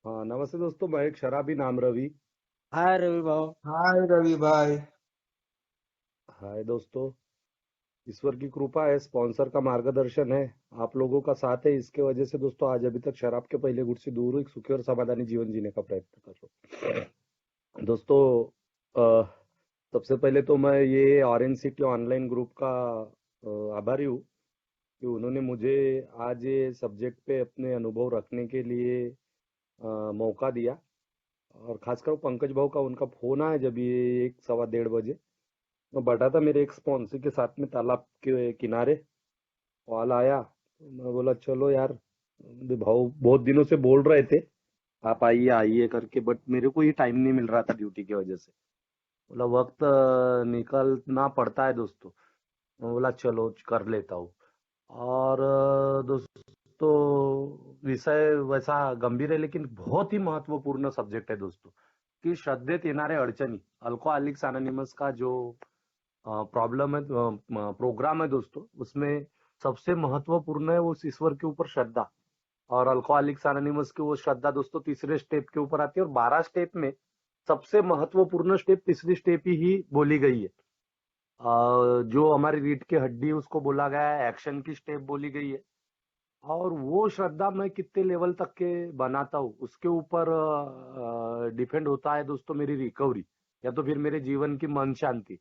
हाँ, नमस्ते दोस्तों। मैं एक शराबी नाम रवि। हाय रवि भाव। हाय रवि भाई। हाय दोस्तों। ईश्वर की कृपा है, स्पॉन्सर का मार्गदर्शन है, आप लोगों का साथ है। इसके वजह से दोस्तों आज अभी तक शराब के पहले गुट से दूर एक सुखी और समाधानी जीवन जीने का प्रयत्न कर रहा हूँ दोस्तों। अ, सबसे पहले तो मैं ये ऑरेंज सिटी ऑनलाइन ग्रुप का आभारी हूँ कि उन्होंने मुझे आज ये सब्जेक्ट पे अपने अनुभव रखने के लिए मौका दिया। और खासकर वो पंकज भाव का उनका फोन आया जब ये 1 सवा 1:30 बजे। मैं बैठा था मेरे एक स्पॉन्सर के साथ में तालाब के किनारे। कॉल आया तो मैं बोला चलो यार, भाव बहुत दिनों से बोल रहे थे आप आइए आइए करके, बट मेरे को ये टाइम नहीं मिल रहा था ड्यूटी की वजह से। बोला वक्त निकलना पड़ता है दोस्तों। मैं बोला चलो कर लेता हूँ। और दोस्तों विषय वैसा गंभीर है लेकिन बहुत ही महत्वपूर्ण सब्जेक्ट है दोस्तों, की श्रद्धेत येणारे अडचणी। अल्कोहलिक्स अनोनिमस का जो प्रॉब्लम है, प्रोग्राम है दोस्तों, उसमें सबसे महत्वपूर्ण है वो ईश्वर के ऊपर श्रद्धा। और अल्कोहलिक्स अनोनिमस की वो श्रद्धा दोस्तों तीसरे स्टेप के ऊपर आती है, और 12 स्टेप में सबसे महत्वपूर्ण स्टेप तीसरी स्टेप ही बोली गई है। जो हमारी रीढ़ की हड्डी है, उसको बोला गया है, एक्शन की स्टेप बोली गई है। और वो श्रद्धा मैं कितने लेवल तक के बनाता हूँ उसके ऊपर डिपेंड होता है दोस्तों मेरी रिकवरी, या तो फिर मेरे जीवन की मन शांति।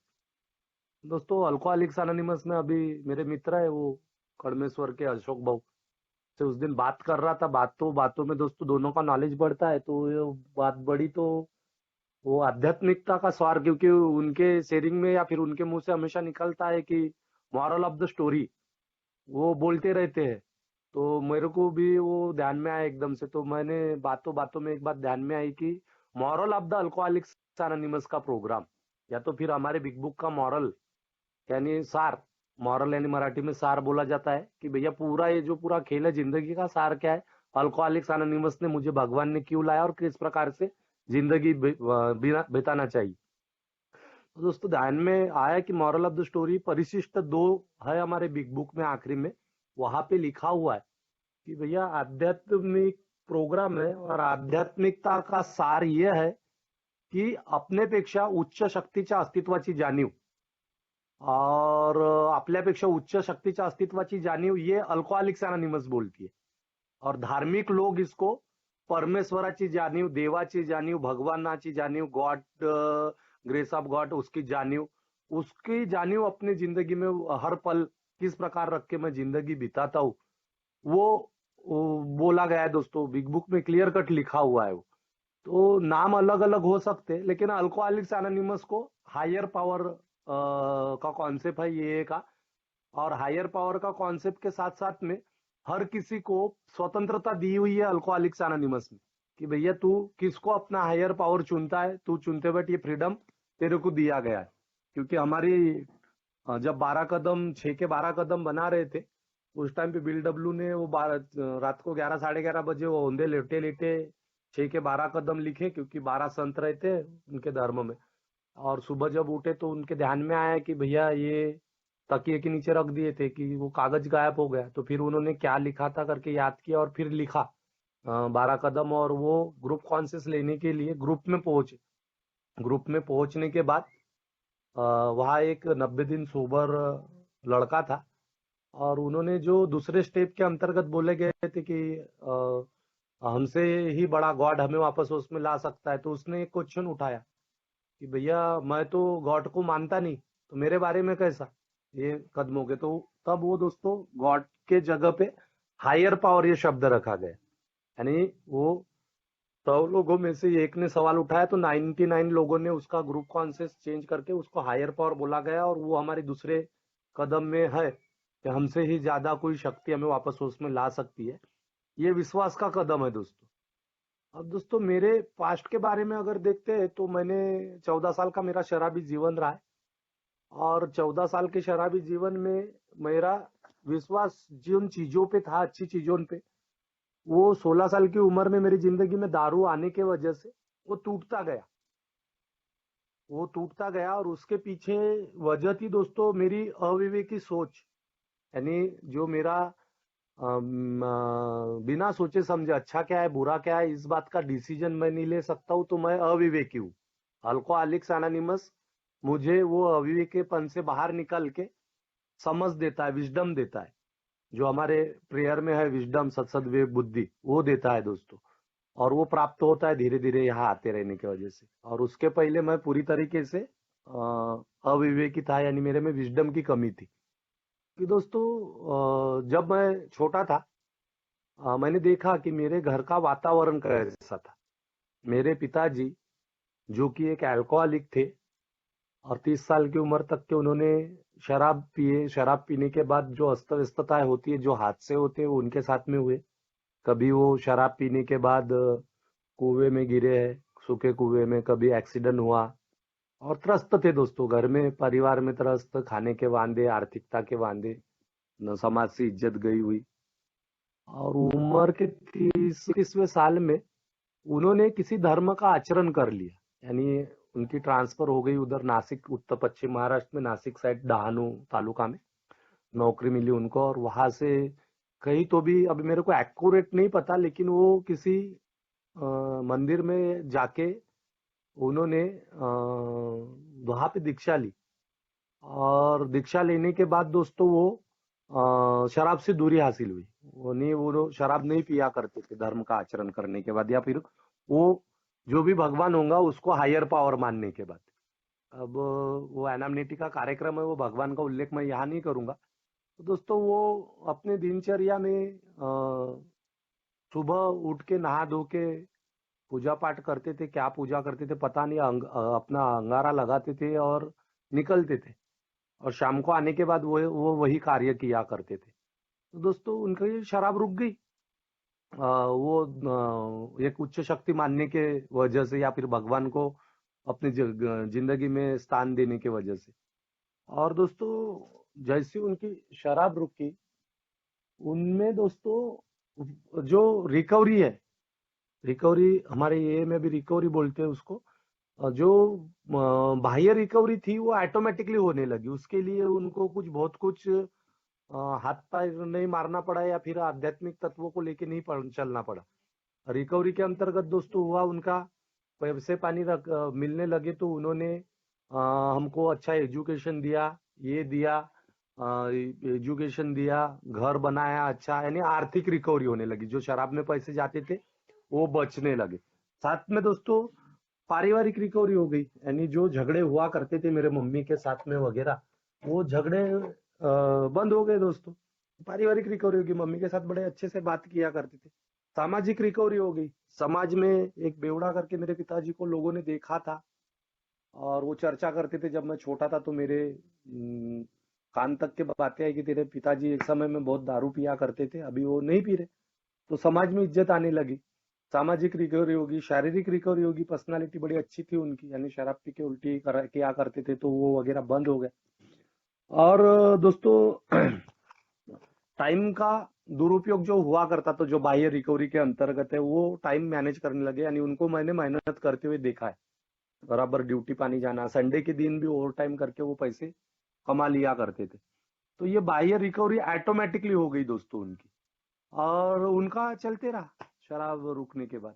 दोस्तों अल्कोहलिक्स अनोनिमस में अभी मेरे मित्र है वो कड़मेश्वर के अशोक भाऊ से उस दिन बात कर रहा था। बातों में दोस्तों दोनों का नॉलेज बढ़ता है, तो ये बात बढ़ी तो वो आध्यात्मिकता का स्वार, क्योंकि उनके शेयरिंग में या फिर उनके मुंह से हमेशा निकलता है कि मॉरल ऑफ द स्टोरी वो बोलते रहते हैं। तो मेरे को भी वो ध्यान में आया एकदम से, तो मैंने बातों बातों में एक बात ध्यान में आई कि moral of the alcoholics anonymous का प्रोग्राम, या तो फिर हमारे बिग बुक का मॉरल यानी सार। मॉरल यानी मराठी में सार बोला जाता है कि भैया पूरा ये जो पूरा खेल है जिंदगी का सार क्या है, अल्कोहलिक्स अनोनिमस ने मुझे भगवान ने क्यों लाया और किस प्रकार से जिंदगी बिताना चाहिए। तो दोस्तों ध्यान में आया कि मॉरल ऑफ द स्टोरी परिशिष्ट 2 है हमारे बिग बुक में आखिरी में। वहां पे लिखा हुआ है कि भैया आध्यात्मिक प्रोग्राम है और आध्यात्मिकता का सार यह है की अपनेपेक्षा उच्च शक्तीच्या अस्तित्वाची जाणीव। और आपल्यापेक्षा उच्च शक्तीच्या अस्तित्वाची जाणीव ये अल्कोहलिक्स अनोनिमस बोलती है। और धार्मिक लोग इसको परमेश्वराची जाणीव, देवाची जाणीव, भगवानाची जाणीव, गॉड, ग्रेस ऑफ गॉड, उसकी जाणीव अपनी जिंदगी में हर पल किस प्रकार रख के मैं जिंदगी बिताता हूँ, वो बोला गया है दोस्तों। बिग बुक में क्लियर कट लिखा हुआ है वो। तो नाम अलग अलग हो सकते हैं लेकिन अल्कोहलिक्स एनोनिमस को हायर पावर का कॉन्सेप्ट है ये का। और हायर पावर का कॉन्सेप्ट के साथ साथ में हर किसी को स्वतंत्रता दी हुई है अल्कोहलिक्स एनोनिमस में, कि भैया तू किसको अपना हायर पावर चुनता है, तू चुनते बट ये फ्रीडम तेरे को दिया गया है। क्योंकि हमारी जब 12 कदम 6 के 12 कदम बना रहे थे उस टाइम पे बिल डब्ल्यू ने वो रात को 11 साढ़े 11 बजे वो औंधे लेटे लेटे 6 के 12 कदम लिखे, क्योंकि 12 संत रहते हैं उनके धर्म में। और सुबह जब उठे तो उनके ध्यान में आया कि भैया ये तकिए के नीचे रख दिए थे कि वो कागज गायब हो गया। तो फिर उन्होंने क्या लिखा था करके याद किया और फिर लिखा 12 कदम। और वो ग्रुप कॉन्शियस लेने के लिए ग्रुप में पहुंचे। ग्रुप में पहुंचने के बाद वहाँ एक 90 दिन सोबर लड़का था। और उन्होंने जो दूसरे स्टेप के अंतर्गत बोले गए थे कि हमसे ही बड़ा गॉड हमें वापस उसमें ला सकता है, तो उसने एक क्वेश्चन उठाया कि भैया मैं तो गॉड को मानता नहीं, तो मेरे बारे में कैसा ये कदम हो गए। तो तब वो दोस्तों गॉड के जगह पे हायर पावर ये शब्द रखा गया। यानी वो 100 लोगों में से एक ने सवाल उठाया तो 99 लोगों ने उसका ग्रुप कॉन्शियस चेंज करके उसको हायर पावर बोला गया। और वो हमारे दूसरे कदम में है कि हमसे ही ज्यादा कोई शक्ति हमें वापस उसमें ला सकती है। ये विश्वास का कदम है दोस्तों। अब दोस्तों मेरे पास्ट के बारे में अगर देखते हैं तो मैंने 14 साल का मेरा शराबी जीवन रहा है। और 14 साल के शराबी जीवन में मेरा विश्वास जिन चीजों पे था, अच्छी चीजों पे, वो 16 साल की उम्र में मेरी जिंदगी में दारू आने के वजह से वो टूटता गया। वो टूटता गया और उसके पीछे वजह थी दोस्तों मेरी अविवेकी सोच। यानी जो मेरा बिना सोचे समझे अच्छा क्या है बुरा क्या है इस बात का डिसीजन मैं नहीं ले सकता हूँ, तो मैं अविवेकी हूँ। अल्कोहलिक्स एनोनिमस मुझे वो अविवेकीपन से बाहर निकल के समझ देता है, विजडम देता है। जो हमारे प्रेयर में है विजडम, सत्सद विवेक बुद्धि, वो देता है दोस्तों। और वो प्राप्त होता है धीरे धीरे यहाँ आते रहने की वजह से। और उसके पहले मैं पूरी तरीके से अविवेकी था, यानी मेरे में विजडम की कमी थी। कि दोस्तों जब मैं छोटा था, मैंने देखा कि मेरे घर का वातावरण कैसा था। मेरे पिताजी, जो कि एक अल्कोहलिक थे, और 30 साल की उम्र तक के उन्होंने शराब पिए। शराब पीने के बाद जो अस्त व्यस्तताएं होती है, जो हादसे होते हैं, वो उनके साथ में हुए। कभी वो शराब पीने के बाद कुएं में गिरे हैं, सूखे कुएं में, कभी एक्सीडेंट हुआ। और त्रस्त थे दोस्तों, घर में परिवार में त्रस्त, खाने के वांदे, आर्थिकता के वांदे, न समाज से इज्जत गई हुई। और उम्र के 30वें साल में उन्होंने किसी धर्म का आचरण कर लिया, यानी उनकी ट्रांसफर हो गई उधर नासिक, उत्तर पश्चिम महाराष्ट्र में नासिक साइड, डहाणू तालुका में नौकरी मिली उनको। और वहां से कहीं तो भी, अभी मेरे को एक्यूरेट नहीं पता, लेकिन वो किसी मंदिर में जाके उन्होंने वहां पे दीक्षा ली। और दीक्षा लेने के बाद दोस्तों वो शराब से दूरी हासिल हुई। वो शराब नहीं पिया करते थे धर्म का आचरण करने के बाद, या फिर वो जो भी भगवान होगा उसको हायर पावर मानने के बाद। अब वो एनामनेटी का कार्यक्रम है, वो भगवान का उल्लेख मैं यहाँ नहीं करूंगा। तो दोस्तों वो अपने दिनचर्या में सुबह उठ के नहा धो के पूजा पाठ करते थे। क्या पूजा करते थे पता नहीं, अपना अंगारा लगाते थे और निकलते थे। और शाम को आने के बाद वो वही कार्य किया करते थे। तो दोस्तों उनकी शराब रुक गई। वो एक उच्च शक्ति मानने के वजह से, या फिर भगवान को अपनी जिंदगी में स्थान देने की वजह से। और दोस्तों जैसे उनकी शराब रुकी, उनमें दोस्तों जो रिकवरी है, रिकवरी हमारे ये में भी रिकवरी बोलते हैं उसको, जो बाह्य रिकवरी थी वो ऑटोमेटिकली होने लगी। उसके लिए उनको बहुत कुछ हाथ पैर नहीं मारना पड़ा, या फिर आध्यात्मिक तत्वों को लेके नहीं चलना पड़ा। रिकवरी के अंतर्गत दोस्तों हुआ उनका, पैसे पानी मिलने लगे, तो उन्होंने हमको अच्छा एजुकेशन दिया, ये दिया, एजुकेशन दिया, घर बनाया अच्छा, यानी आर्थिक रिकवरी होने लगी। जो शराब में पैसे जाते थे वो बचने लगे। साथ में दोस्तों पारिवारिक रिकवरी हो गई, यानी जो झगड़े हुआ करते थे मेरे मम्मी के साथ में वगैरह, वो झगड़े बंद हो गए दोस्तों। पारिवारिक रिकवरी होगी, मम्मी के साथ बड़े अच्छे से बात किया करते थे। सामाजिक रिकवरी हो गई। समाज में एक बेवड़ा करके मेरे पिताजी को लोगों ने देखा था, और वो चर्चा करते थे। जब मैं छोटा था तो मेरे कान तक के बातें आई कि तेरे पिताजी एक समय में बहुत दारू पिया करते थे, अभी वो नहीं पी रहे। तो समाज में इज्जत आने लगी। सामाजिक रिकवरी होगी, शारीरिक रिकवरी होगी। पर्सनालिटी बड़ी अच्छी थी उनकी, यानी शराब पी के उल्टी किया करते थे, तो वो वगैरह बंद हो गए। और दोस्तों टाइम का दुरुपयोग जो हुआ करता, तो जो बाह्य रिकवरी के अंतर्गत है, वो टाइम मैनेज करने लगे, यानी उनको मैंने मेहनत करते हुए देखा है। बराबर ड्यूटी पानी जाना, संडे के दिन भी ओवर टाइम करके वो पैसे कमा लिया करते थे। तो ये बाह्य रिकवरी ऑटोमेटिकली हो गई दोस्तों उनकी। और उनका चलते रहा शराब रुकने के बाद।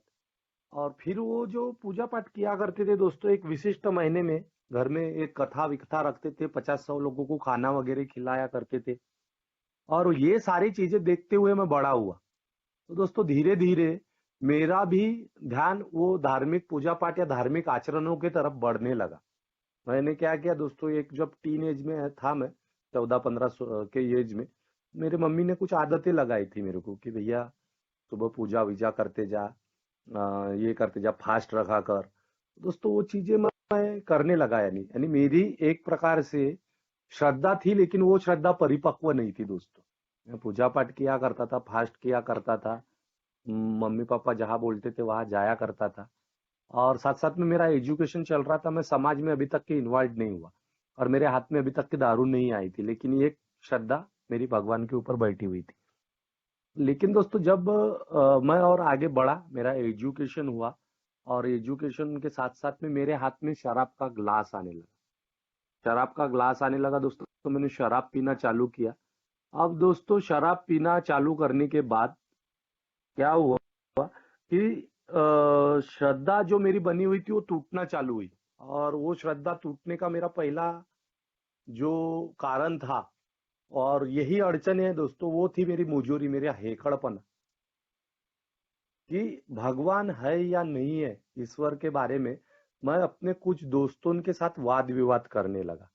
और फिर वो जो पूजा पाठ किया करते थे दोस्तों, एक विशिष्ट महीने में घर में एक कथा विकथा रखते थे, 50-100 लोगों को खाना वगैरह खिलाया करते थे। और ये सारी चीजें देखते हुए मैं बड़ा हुआ। तो दोस्तों धीरे धीरे मेरा भी ध्यान वो धार्मिक पूजा पाठ या धार्मिक आचरणों की तरफ बढ़ने लगा। मैंने क्या किया दोस्तों, एक जब टीन एज में था मैं, 14-15 के एज में, मेरे मम्मी ने कुछ आदतें लगाई थी मेरे को कि भैया सुबह पूजा विजा करते जा, ये करते जा, फास्ट रखा कर। दोस्तों वो चीजें मैं करने लगा, यानी मेरी एक प्रकार से श्रद्धा थी, लेकिन वो श्रद्धा परिपक्व नहीं थी दोस्तों। मैं पूजा पाठ किया करता था, फास्ट किया करता था, मम्मी पापा जहाँ बोलते थे वहां जाया करता था। और साथ साथ में मेरा एजुकेशन चल रहा था। मैं समाज में अभी तक के इन्वॉल्व नहीं हुआ, और मेरे हाथ में अभी तक की दारू नहीं आई थी, लेकिन ये श्रद्धा मेरी भगवान के ऊपर बैठी हुई थी। लेकिन दोस्तों जब मैं और आगे बढ़ा, मेरा एजुकेशन हुआ, और एजुकेशन के साथ साथ में मेरे हाथ में शराब का ग्लास आने लगा। शराब का ग्लास आने लगा दोस्तों, तो मैंने शराब पीना चालू किया। अब दोस्तों शराब पीना चालू करने के बाद क्या हुआ कि श्रद्धा जो मेरी बनी हुई थी वो टूटना चालू हुई। और वो श्रद्धा टूटने का मेरा पहला जो कारण था और यही अड़चन है दोस्तों, वो थी मेरी मुजोरी, मेरा हेकड़पन, कि भगवान है या नहीं है, ईश्वर के बारे में मैं अपने कुछ दोस्तों के साथ वाद विवाद करने लगा।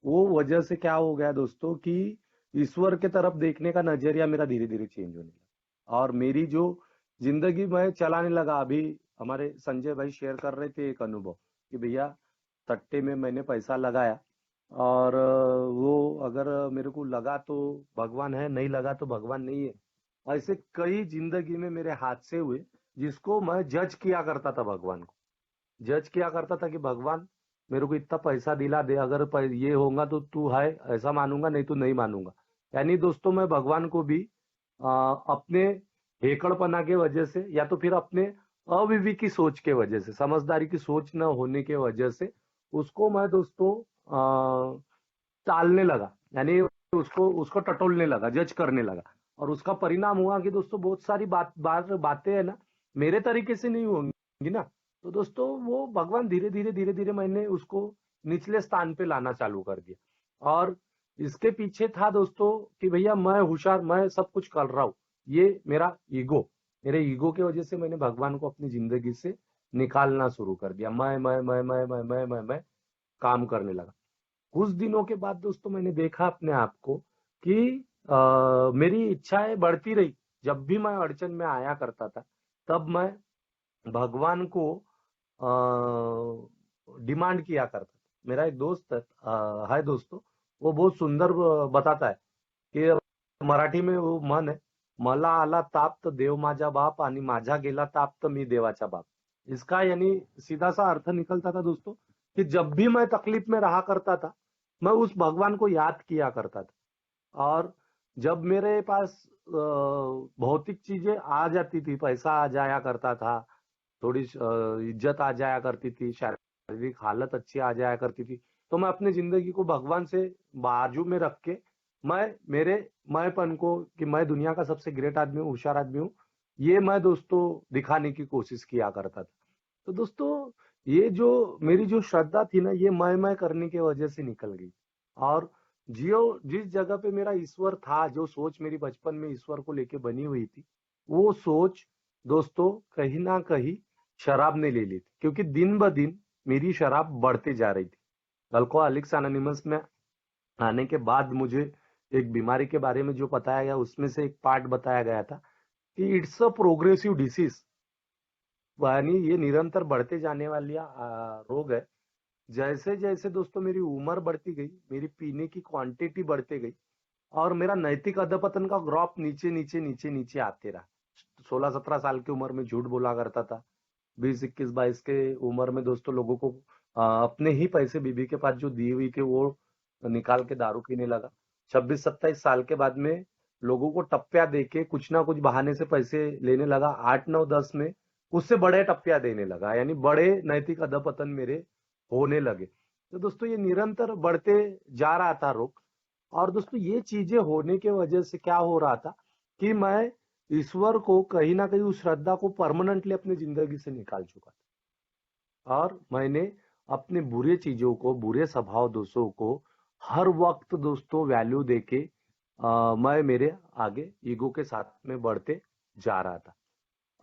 वो वजह से क्या हो गया दोस्तों कि ईश्वर के तरफ देखने का नजरिया मेरा धीरे धीरे चेंज होने लगा और मेरी जो जिंदगी मैं चलाने लगा। अभी हमारे संजय भाई शेयर कर रहे थे एक अनुभव कि भैया सट्टे में मैंने पैसा लगाया और वो अगर मेरे को लगा तो भगवान है, नहीं लगा तो भगवान नहीं है। ऐसे कई जिंदगी में मेरे हादसे हुए जिसको मैं जज किया करता था, भगवान को जज किया करता था कि भगवान मेरे को इतना पैसा दिला दे, अगर ये होगा तो तू है ऐसा मानूंगा, नहीं तो नहीं मानूंगा। यानी दोस्तों मैं भगवान को भी अपने हेकड़पना के वजह से या तो फिर अपने अविवेकी सोच के वजह से, समझदारी की सोच न होने के वजह से उसको मैं दोस्तों टालने लगा, यानी उसको उसको टटोलने लगा, जज करने लगा। और उसका परिणाम हुआ कि दोस्तों बहुत सारी बातें है ना मेरे तरीके से नहीं होंगी ना, तो दोस्तों वो भगवान धीरे धीरे धीरे धीरे मैंने उसको निचले स्थान पे लाना चालू कर दिया। और इसके पीछे था दोस्तों कि भैया मैं होशियार, मैं सब कुछ कर रहा हूँ, ये मेरे ईगो की वजह से मैंने भगवान को अपनी जिंदगी से निकालना शुरू कर दिया। मैं काम करने लगा। कुछ दिनों के बाद दोस्तों मैंने देखा अपने आप को कि मेरी इच्छाएं बढ़ती रही। जब भी मैं अड़चन में आया करता था तब मैं भगवान को डिमांड किया करता था। मेरा एक दोस्त है दोस्तों, वो बहुत सुंदर बताता है कि मराठी में वो मन है, मला आला ताप तर देव माझा बाप आणि माझा गेला ताप तर मी देवाचा बाप। इसका यानी सीधा सा अर्थ निकलता था दोस्तों कि जब भी मैं तकलीफ में रहा करता था मैं उस भगवान को याद किया करता था। और जब मेरे पास भौतिक चीजें आ जाती थी, पैसा आ जाया करता था, थोड़ी इज्जत आ जाया करती थी, शारीरिक हालत अच्छी आ जाया करती थी, तो मैं अपनी जिंदगी को भगवान से बाजू में रख के मैं मेरे मैंपन को कि मैं दुनिया का सबसे ग्रेट आदमी हूँ, होशियार आदमी हूँ, ये मैं दोस्तों दिखाने की कोशिश किया करता था। तो दोस्तों ये जो मेरी जो श्रद्धा थी ना, ये मैं करने की वजह से निकल गई। और जिस जगह पे मेरा ईश्वर था, जो सोच मेरी बचपन में ईश्वर को लेके बनी हुई थी, वो सोच दोस्तों कहीं ना कहीं शराब ने ले ली थी, क्योंकि दिन ब दिन मेरी शराब बढ़ती जा रही थी। अल्कोहलिक्स एनोनिमस में आने के बाद मुझे एक बीमारी के बारे में जो बताया गया, उसमें से एक पार्ट बताया गया था कि इट्स अ प्रोग्रेसिव डिसीज, यानी ये निरंतर बढ़ते जाने वाली रोग है। जैसे जैसे दोस्तों मेरी उम्र बढ़ती गई, मेरी पीने की क्वांटिटी बढ़ती गई और मेरा नैतिक अधपतन का ग्राफ नीचे नीचे नीचे नीचे आते रहा। 16-17 साल की उम्र में झूठ बोला करता था। 20-21-22 के उम्र में दोस्तों लोगों को अपने ही पैसे बीबी के पास जो दी हुई के वो निकाल के दारू पीने लगा। 26-27 साल के बाद में लोगों को टप्पिया देके कुछ ना कुछ बहाने से पैसे लेने लगा। 8-9-10 में उससे बड़े टप्पिया देने लगा, यानी बड़े नैतिक अधपतन मेरे होने लगे। तो दोस्तों ये निरंतर बढ़ते जा रहा था रोग। और दोस्तों ये चीजें होने के वजह से क्या हो रहा था कि मैं ईश्वर को कहीं ना कहीं उस श्रद्धा को परमानेंटली अपनी जिंदगी से निकाल चुका था। और मैंने अपने बुरे चीजों को, बुरे स्वभाव दोषों को हर वक्त दोस्तों वैल्यू देके मैं मेरे आगे ईगो के साथ में बढ़ते जा रहा था।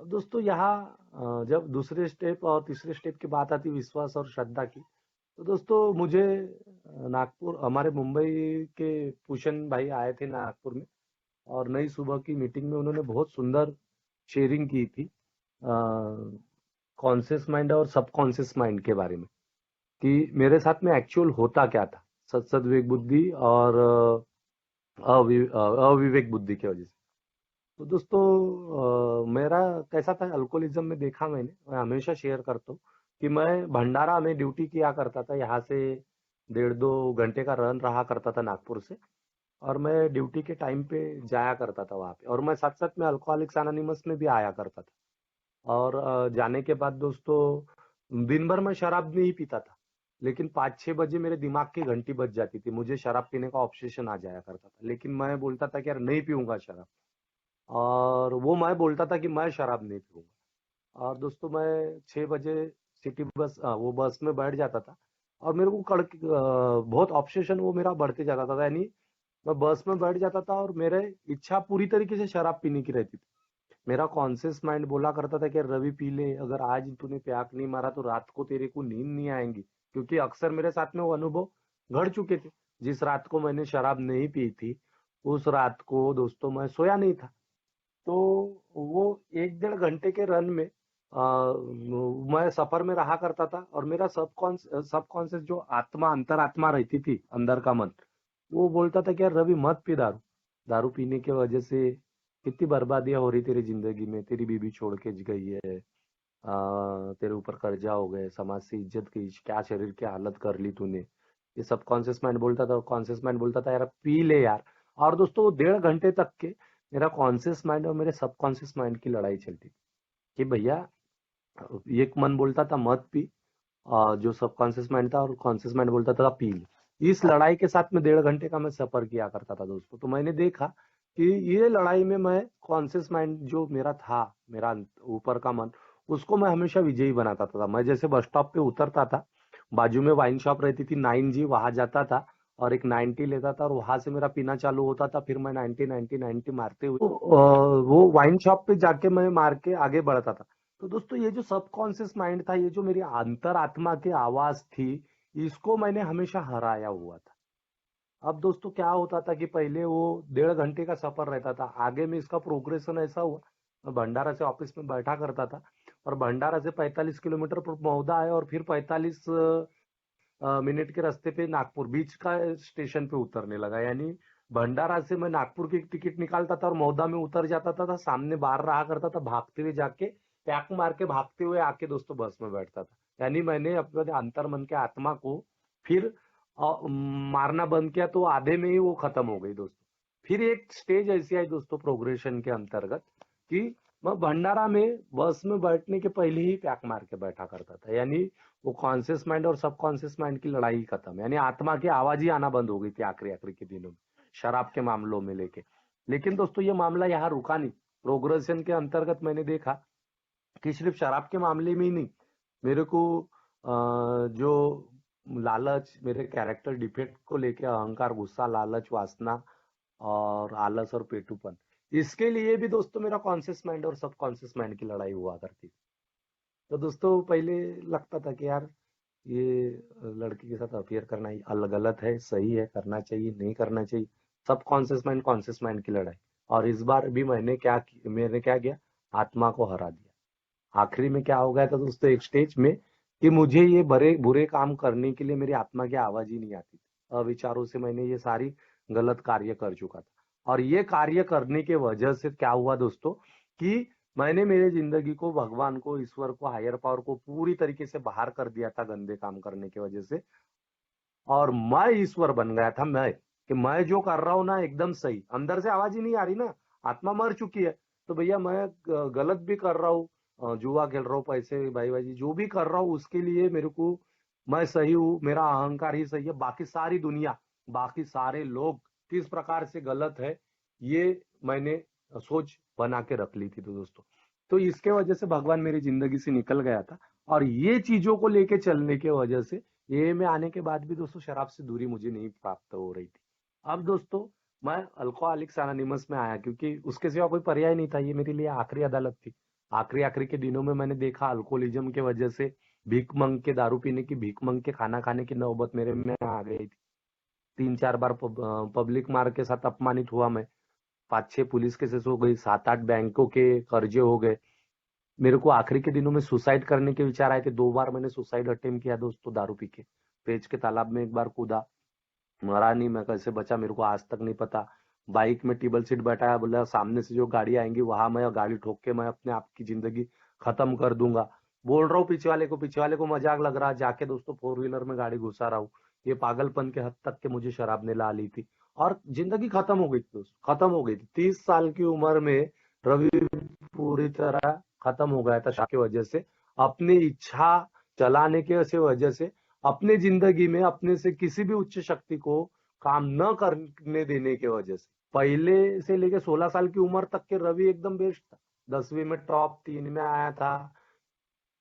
अब दोस्तों यहाँ जब दूसरे स्टेप और तीसरे स्टेप की बात आती विश्वास और श्रद्धा की, तो दोस्तों मुझे नागपुर, हमारे मुंबई के पूषण भाई आए थे नागपुर में और नई सुबह की मीटिंग में उन्होंने बहुत सुंदर शेयरिंग की थी कॉन्शियस माइंड और सबकॉन्शियस माइंड के बारे में, कि मेरे साथ में एक्चुअल होता क्या था सदसद्विवेक बुद्धि और अविवेक बुद्धि की वजह से। तो दोस्तों मेरा कैसा था अल्कोहलिज्म में देखा मैंने, मैं हमेशा शेयर करता हूँ कि मैं भंडारा में ड्यूटी किया करता था। यहाँ से 1.5-2 घंटे का रन रहा करता था नागपुर से, और मैं ड्यूटी के टाइम पे जाया करता था वहाँ पे, और मैं साथ साथ में अल्कोहलिक्स एनोनिमस में भी आया करता था। और जाने के बाद दोस्तों दिन भर मैं शराब नहीं पीता था, लेकिन 5-6 बजे मेरे दिमाग की घंटी बज जाती थी, मुझे शराब पीने का ऑब्सेशन आ जाया करता था, लेकिन मैं बोलता था कि यार नहीं पीऊंगा शराब। और वो मैं बोलता था कि मैं शराब नहीं पीऊंगा। और दोस्तों मैं 6 बजे सिटी बस वो बस में बैठ जाता था, और मेरे को बहुत ऑब्सेशन वो मेरा बढ़ते जाता था। यानी मैं बस में बैठ जाता था और मेरे इच्छा पूरी तरीके से शराब पीने की रहती थी। मेरा कॉन्शियस माइंड बोला करता था कि रवि पी ले, अगर आज तूने प्याक नहीं मारा तो रात को तेरे को नींद नहीं आएगी, क्योंकि अक्सर मेरे साथ में वो अनुभव घट चुके थे। जिस रात को मैंने शराब नहीं पी थी, उस रात को दोस्तों मैं सोया नहीं था। तो वो 1-1.5 घंटे के रन में मैं सफर में रहा करता था, और मेरा सबकॉन्शियस जो आत्मा, अंतरात्मा रहती थी, अंदर का मन, वो बोलता था कि यार रवि मत पी दारू। दारू पीने की वजह से कितनी बर्बादियां हो रही तेरी जिंदगी में, तेरी बीबी छोड़ के गई है, तेरे ऊपर कर्जा हो गए, समाज से इज्जत गई, क्या शरीर की हालत कर ली तूने। ये सब कॉन्शियस माइंड बोलता था, कॉन्शियस माइंड बोलता था यार पी ले यार। और दोस्तों वो 1.5 घंटे तक के मेरा कॉन्शियस माइंड और मेरे सबकॉन्शियस माइंड की लड़ाई चलती थी कि भैया, एक मन बोलता था मत पी, जो सबकॉन्शियस माइंड था, और कॉन्शियस माइंड बोलता था पी ले। इस लड़ाई के साथ में 1.5 घंटे का मैं सफर किया करता था दोस्तों। तो मैंने देखा कि ये लड़ाई में मैं कॉन्शियस माइंड जो मेरा था, मेरा ऊपर का मन, उसको मैं हमेशा विजयी बनाता था। मैं जैसे बस स्टॉप पे उतरता था, बाजू में वाइन शॉप रहती थी 9G, वहां जाता था और एक 90 लेता था, और वहां से मेरा पीना चालू होता था। फिर मैं 90 मारते हुए वो वाइन शॉप पे जाके मैं मार के आगे बढ़ता था। तो दोस्तों ये जो सबकॉन्शियस माइंड था, ये जो मेरी अंतरात्मा की आवाज थी, इसको मैंने हमेशा हराया हुआ था। अब दोस्तों क्या होता था कि पहले वो 1.5 घंटे का सफर रहता था, आगे में इसका प्रोग्रेशन ऐसा हुआ, मैं भंडारा से ऑफिस में बैठा करता था, और भंडारा से 45 किलोमीटर पर मौदा है, और फिर 45 मिनट के रास्ते पे नागपुर बीच का स्टेशन पे उतरने लगा। यानी भंडारा से मैं नागपुर की टिकट निकालता था और मौदा में उतर जाता था, सामने बाहर रहा करता था, भागते हुए जाके पैक मार के भागते हुए आके दोस्तों बस में बैठता था। यानी मैंने अपने अंतर मन के आत्मा को फिर मारना बंद किया, तो आधे में ही वो खत्म हो गई दोस्तों। फिर एक स्टेज ऐसी आई दोस्तों प्रोग्रेशन के अंतर्गत कि मैं भंडारा में बस में बैठने के पहले ही पैक मार के बैठा करता था। यानी वो कॉन्शियस माइंड और सबकॉन्शियस माइंड की लड़ाई खत्म, यानी आत्मा की आवाज ही आना बंद हो गई थी आखिरी आखिरी के दिनों में, शराब के मामलों में लेके। लेकिन दोस्तों ये मामला यहाँ रुका नहीं। प्रोग्रेशन के अंतर्गत मैंने देखा कि सिर्फ शराब के मामले में ही नहीं, मेरे को जो लालच, मेरे कैरेक्टर डिफेक्ट को लेके अहंकार, गुस्सा, लालच, वासना और आलस और पेटूपन, इसके लिए भी दोस्तों मेरा कॉन्शियस माइंड और सबकॉन्शियस माइंड की लड़ाई हुआ करती थी। तो दोस्तों पहले लगता था कि यार ये लड़की के साथ अफेयर करना ही अलग गलत है, सही है, करना चाहिए, नहीं करना चाहिए, सब कॉन्शियस माइंड की लड़ाई। और इस बार भी मैंने क्या किया, आत्मा को हरा दिया। आखिरी में क्या हो गया था दोस्तों, एक स्टेज में, कि मुझे ये बड़े बुरे काम करने के लिए मेरी आत्मा की आवाज ही नहीं आती थी। अविचारों से मैंने ये सारी गलत कार्य कर चुका था, और ये कार्य करने के वजह से क्या हुआ दोस्तों कि मैंने मेरी जिंदगी को, भगवान को, ईश्वर को, हायर पावर को पूरी तरीके से बाहर कर दिया था गंदे काम करने की वजह से। और मैं ईश्वर बन गया था, मैं, कि मैं जो कर रहा हूँ ना एकदम सही, अंदर से आवाज ही नहीं आ रही ना, आत्मा मर चुकी है। तो भैया मैं गलत भी कर रहा हूँ, जुआ खेल रहा हूँ, पैसे भाई भाई जो भी कर रहा हूँ उसके लिए मेरे को, मैं सही हूँ, मेरा अहंकार ही सही है, बाकी सारी दुनिया, बाकी सारे लोग किस प्रकार से गलत है, ये मैंने सोच बना के रख ली थी। तो दोस्तों तो इसके वजह से भगवान मेरी जिंदगी से निकल गया था, और ये चीजों को लेके चलने के वजह से ये में आने के बाद भी दोस्तों शराब से दूरी मुझे नहीं प्राप्त हो रही थी। अब दोस्तों मैं अल्कोहलिक्स एनोनिमस में आया, क्योंकि उसके सिवा कोई पर्याय नहीं था, ये मेरे लिए आखिरी अदालत थी। आखिरी आखिरी के दिनों में मैंने देखा अल्कोहलिज्म के वजह से भीख मंग के दारू पीने की, भीख मंग के खाना खाने की नौबत मेरे में आ गई थी। 3-4 बार पब्लिक मार के साथ अपमानित हुआ मैं, 5-6 पुलिस केसेस हो गई, 7-8 बैंकों के कर्जे हो गए। मेरे को आखिरी के दिनों में सुसाइड करने के विचार आए थे, 2 बार मैंने सुसाइड अटेम्प्ट किया दोस्तों दारू पी के। पेज के तालाब में एक बार कूदा, मरा नहीं, मैं कैसे बचा मेरे को आज तक नहीं पता। बाइक में टेबल सीट बैठाया, बोला सामने से जो गाड़ी आएंगी वहां मैं गाड़ी ठोक के मैं अपने आप की जिंदगी खत्म कर दूंगा। बोल रहा हूँ पीछे वाले को मजाक लग रहा, जाके दोस्तों 4 व्हीलर में गाड़ी घुसा रहा हूँ। ये पागलपन के हद तक के मुझे शराब ने ला ली थी, और जिंदगी खत्म हो गई थी दोस्तों, खत्म हो गई थी। 30 साल की उम्र में रवि पूरी तरह खत्म हो गया था शराब की वजह से, अपनी इच्छा चलाने के वजह से, अपने जिंदगी में अपने से किसी भी उच्च शक्ति को काम न करने देने की वजह से पहले से लेके 16 साल की उम्र तक के रवि एकदम बेस्ट था। 10वीं में टॉप 3 में आया था।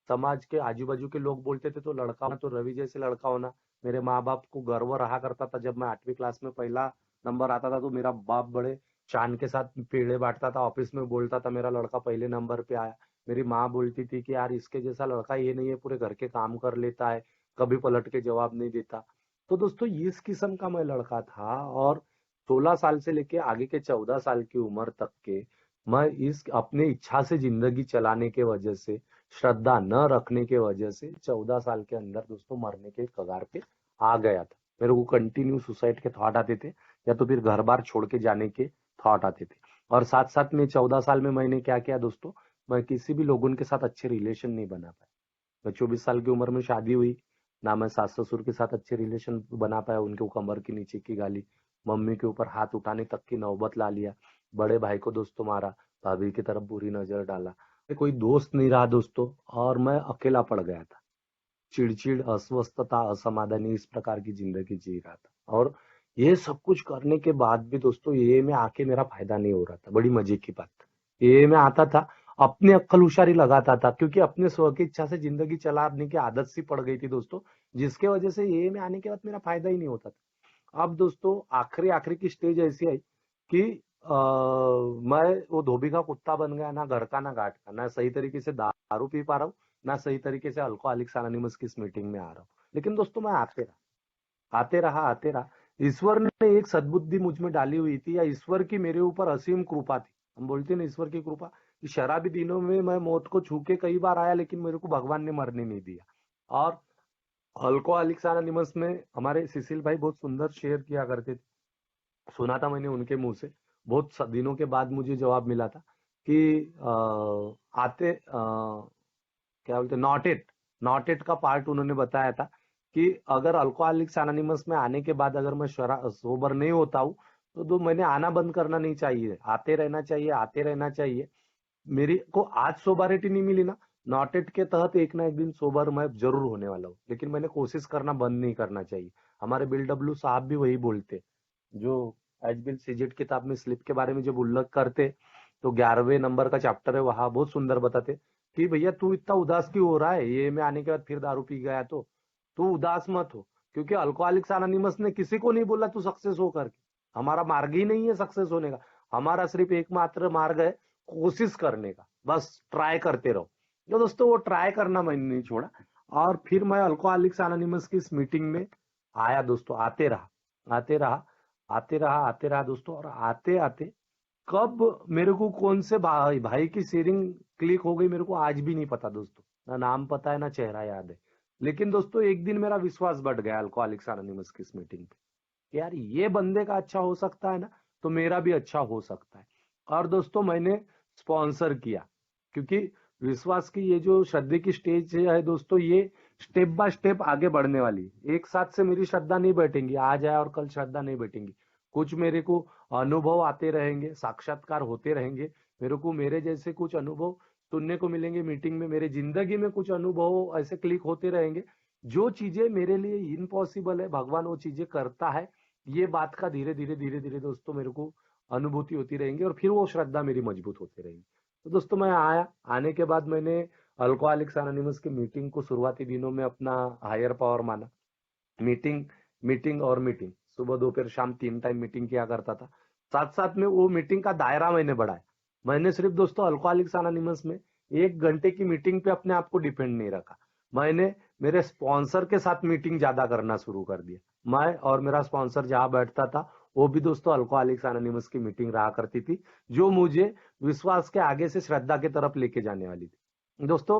समाज के आजू बाजू के लोग बोलते थे तो लड़का होना तो रवि जैसे लड़का होना। मेरे माँ बाप को गर्व रहा करता था। जब मैं 8वीं क्लास में पहला नंबर आता था तो मेरा बाप बड़े शान के साथ पेड़े बांटता था, ऑफिस में बोलता था मेरा लड़का पहले नंबर पे आया। मेरी माँ बोलती थी कि यार इसके जैसा लड़का ये नहीं है, पूरे घर के काम कर लेता है, कभी पलट के जवाब नहीं देता। तो दोस्तों इस किस्म का मैं लड़का था। और 16 साल से लेके आगे के 14 साल की उम्र तक के मैं इस अपने इच्छा से जिंदगी चलाने के वजह से, श्रद्धा न रखने के वजह से 14 साल के अंदर दोस्तों मरने के कगार पे आ गया था। मेरे को कंटिन्यू सुसाइड के थॉट आते थे या तो फिर घर बार छोड़ के जाने के थॉट आते थे। और साथ साथ में 14 साल में मैंने क्या किया दोस्तों, मैं किसी भी लोगों के साथ अच्छे रिलेशन नहीं बना पाया। मैं 24 साल की उम्र में शादी हुई, ना मैं सास ससुर के साथ अच्छे रिलेशन बना पाया। उनके कमर के नीचे की गाली, मम्मी के ऊपर हाथ उठाने तक की नौबत ला लिया, बड़े भाई को दोस्तों मारा, भाभी की तरफ बुरी नजर डाला। कोई दोस्त नहीं रहा दोस्तों, और मैं अकेला पड़ गया था। चिड़चिड़, अस्वस्थता, असमाधानी, इस प्रकार की जिंदगी जी रहा था। और ये सब कुछ करने के बाद भी दोस्तों ये में आके मेरा फायदा नहीं हो रहा था। बड़ी मजे की बात, ये में आता था, अपनी अक्कल उशारी लगाता था, क्योंकि अपने स्व की इच्छा से जिंदगी चलाने की आदत सी पड़ गई थी दोस्तों, जिसके वजह से ये में आने के बाद मेरा फायदा ही नहीं होता था। अब दोस्तों आखिरी आखिरी की स्टेज ऐसी आई कि मैं वो धोबी का कुत्ता बन गया, ना घर का ना घाट का, ना सही तरीके से दारू पी पा रहा हूँ, ना सही तरीके से अल्कोहलिक्स अनोनिमस की इस मीटिंग में आ रहा हूँ। लेकिन दोस्तों मैं आते रहा। ईश्वर ने एक सद्बुद्धि मुझ में डाली हुई थी, या ईश्वर की मेरे ऊपर असीम कृपा थी। हम बोलते हैं ना ईश्वर की कृपा, कि शराबी दिनों में मैं मौत को छू के कई बार आया, लेकिन मेरे को भगवान ने मरने नहीं दिया। और अल्कोहलिक्स अनोनिमस में हमारे सिसिल भाई बहुत सुंदर शेयर किया करते थे, सुना था मैंने उनके मुंह से। बहुत दिनों के बाद मुझे जवाब मिला था कि क्या बोलते, नॉट इट का पार्ट उन्होंने बताया था कि अगर अल्कोहलिक्स एनोनिमस में आने के बाद अगर मैं सोबर नहीं होता हूँ तो मैंने आना बंद करना नहीं चाहिए, आते रहना चाहिए, आते रहना चाहिए। मेरी को आज सोबारिटी नहीं मिली ना, नॉट इट के तहत एक ना एक दिन सोबर मैं जरूर होने वाला हूँ, लेकिन मैंने कोशिश करना बंद नहीं करना चाहिए। हमारे बिल डब्ल्यू साहब भी वही बोलते, जो एच बिल सीजेट किताब में स्लिप के बारे में जब उल्लेख करते, तो 11वें नंबर का चैप्टर है, वहां बहुत सुंदर बताते कि भैया तू इतना उदास क्यों हो रहा है, ये में आने के बाद फिर दारू पी गया तो तू उदास मत हो, क्योंकि अल्कोहलिक्स अनोनिमस ने किसी को नहीं बोला तू सक्सेस हो करके। हमारा मार्ग ही नहीं है सक्सेस होने का। हमारा सिर्फ एकमात्र मार्ग है कोशिश करने का, बस ट्राई करते रहो। तो दोस्तों वो ट्राई करना मैंने नहीं छोड़ा, और फिर मैं अल्कोहलिक्स अनोनिमस की इस मीटिंग में आया दोस्तों। आते रहा आते रहा दोस्तों। और आते आते कब मेरे को कौन से भाई की शेयरिंग क्लिक हो गई, मेरे को आज भी नहीं पता दोस्तों। ना नाम पता है, ना चेहरा याद है। लेकिन दोस्तों एक दिन मेरा विश्वास बढ़ गया अल्कोहलिक्स अनोनिमस की इस मीटिंग पे, कि यार ये बंदे का अच्छा हो सकता है ना, तो मेरा भी अच्छा हो सकता है। और दोस्तों मैंने स्पॉन्सर किया, क्योंकि विश्वास की ये जो श्रद्धे की स्टेज है दोस्तों, ये स्टेप बाय स्टेप आगे बढ़ने वाली है। एक साथ से मेरी श्रद्धा नहीं बैठेंगी, आज है और कल श्रद्धा नहीं बैठेंगी। कुछ मेरे को अनुभव आते रहेंगे, साक्षात्कार होते रहेंगे, मेरे को मेरे जैसे कुछ अनुभव सुनने को मिलेंगे मीटिंग में, मेरे जिंदगी में कुछ अनुभव ऐसे क्लिक होते रहेंगे। जो चीजें मेरे लिए इम्पॉसिबल है, भगवान वो चीजें करता है। ये बात का धीरे धीरे दोस्तों मेरे को अनुभूति होती रहेंगी, और फिर वो श्रद्धा मेरी मजबूत होती रहेगी। तो दोस्तों मैं आया, आने के बाद मैंने अल्कोहलिक्स अनोनिमस की मीटिंग को शुरुआती दिनों में अपना हायर पावर माना। मीटिंग मीटिंग और मीटिंग, सुबह दोपहर शाम 3 टाइम मीटिंग किया करता था। साथ साथ में वो मीटिंग का दायरा मैंने बढ़ाया। मैंने सिर्फ दोस्तों अल्कोहलिक्स अनोनिमस में 1 घंटे की मीटिंग पे अपने आप को डिपेंड नहीं रखा। मैंने मेरे स्पॉन्सर के साथ मीटिंग ज्यादा करना शुरू कर दिया। मैं और मेरा स्पॉन्सर जहां बैठता था, वो भी दोस्तों अल्कोहलिक्स अनोनिमस की मीटिंग रहा करती थी, जो मुझे विश्वास के आगे से श्रद्धा की तरफ लेके जाने वाली थी दोस्तों।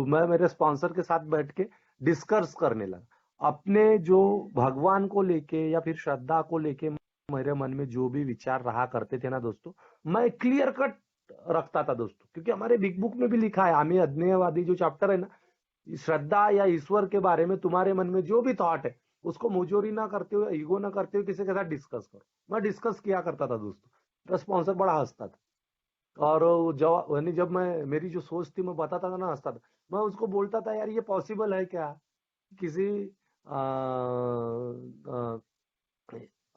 मैं मेरे स्पॉन्सर के साथ बैठ के डिस्कस करने लगा अपने जो भगवान को लेके या फिर श्रद्धा को लेके। मेरे मन में जो भी विचार रहा करते थे ना दोस्तों, मैं क्लियर कट रखता था दोस्तों, क्योंकि हमारे बिग बुक में भी लिखा है, आम्ही अज्ञेयवादी जो चैप्टर है ना, श्रद्धा या ईश्वर के बारे में तुम्हारे मन में जो भी थॉट है, उसको मुजोरी ना करते हुए, ईगो ना करते हुए किसी के साथ डिस्कस करो। मैं डिस्कस किया करता था दोस्तों। मेरा स्पॉन्सर बड़ा हंसता था, और जब जब मैं मेरी जो सोच थी मैं बताता था ना, हंसता था। मैं उसको बोलता था यार ये पॉसिबल है क्या, किसी अ,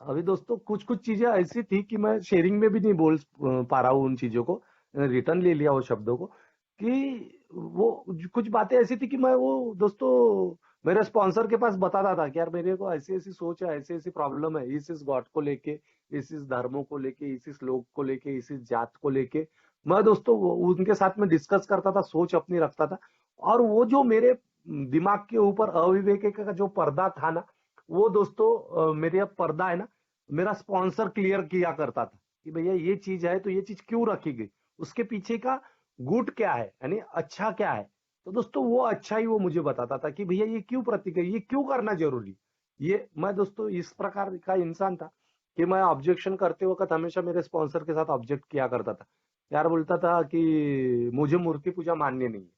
अभी दोस्तों कुछ कुछ चीजें ऐसी थी कि मैं शेयरिंग में भी नहीं बोल पा रहा हूँ उन चीजों को, रिटर्न ले लिया वो शब्दों को, कि वो कुछ बातें ऐसी थी कि मैं वो दोस्तों मेरे स्पॉन्सर के पास बताता था कि यार मेरे को ऐसी ऐसी सोच है, ऐसी ऐसी प्रॉब्लम है, इस गॉड को लेके, इस धर्मों को लेके, इस लोग को लेके, इस जात को लेके। मैं दोस्तों उनके साथ में डिस्कस करता था, सोच अपनी रखता था। और वो जो मेरे दिमाग के ऊपर अविवेक का जो पर्दा था ना, वो दोस्तों मेरे अब पर्दा है ना, मेरा स्पॉन्सर क्लियर किया करता था कि भैया ये चीज है तो ये चीज क्यों रखी गई, उसके पीछे का गुड क्या है, यानी अच्छा क्या है। तो दोस्तों वो अच्छा ही वो मुझे बताता था कि भैया ये क्यों प्रतीक है, ये क्यों करना जरूरी। ये मैं दोस्तों इस प्रकार का इंसान था कि मैं ऑब्जेक्शन करते वक्त हमेशा मेरे स्पॉन्सर के साथ ऑब्जेक्ट किया करता था। यार बोलता था कि मुझे मूर्ति पूजा मान्य नहीं है,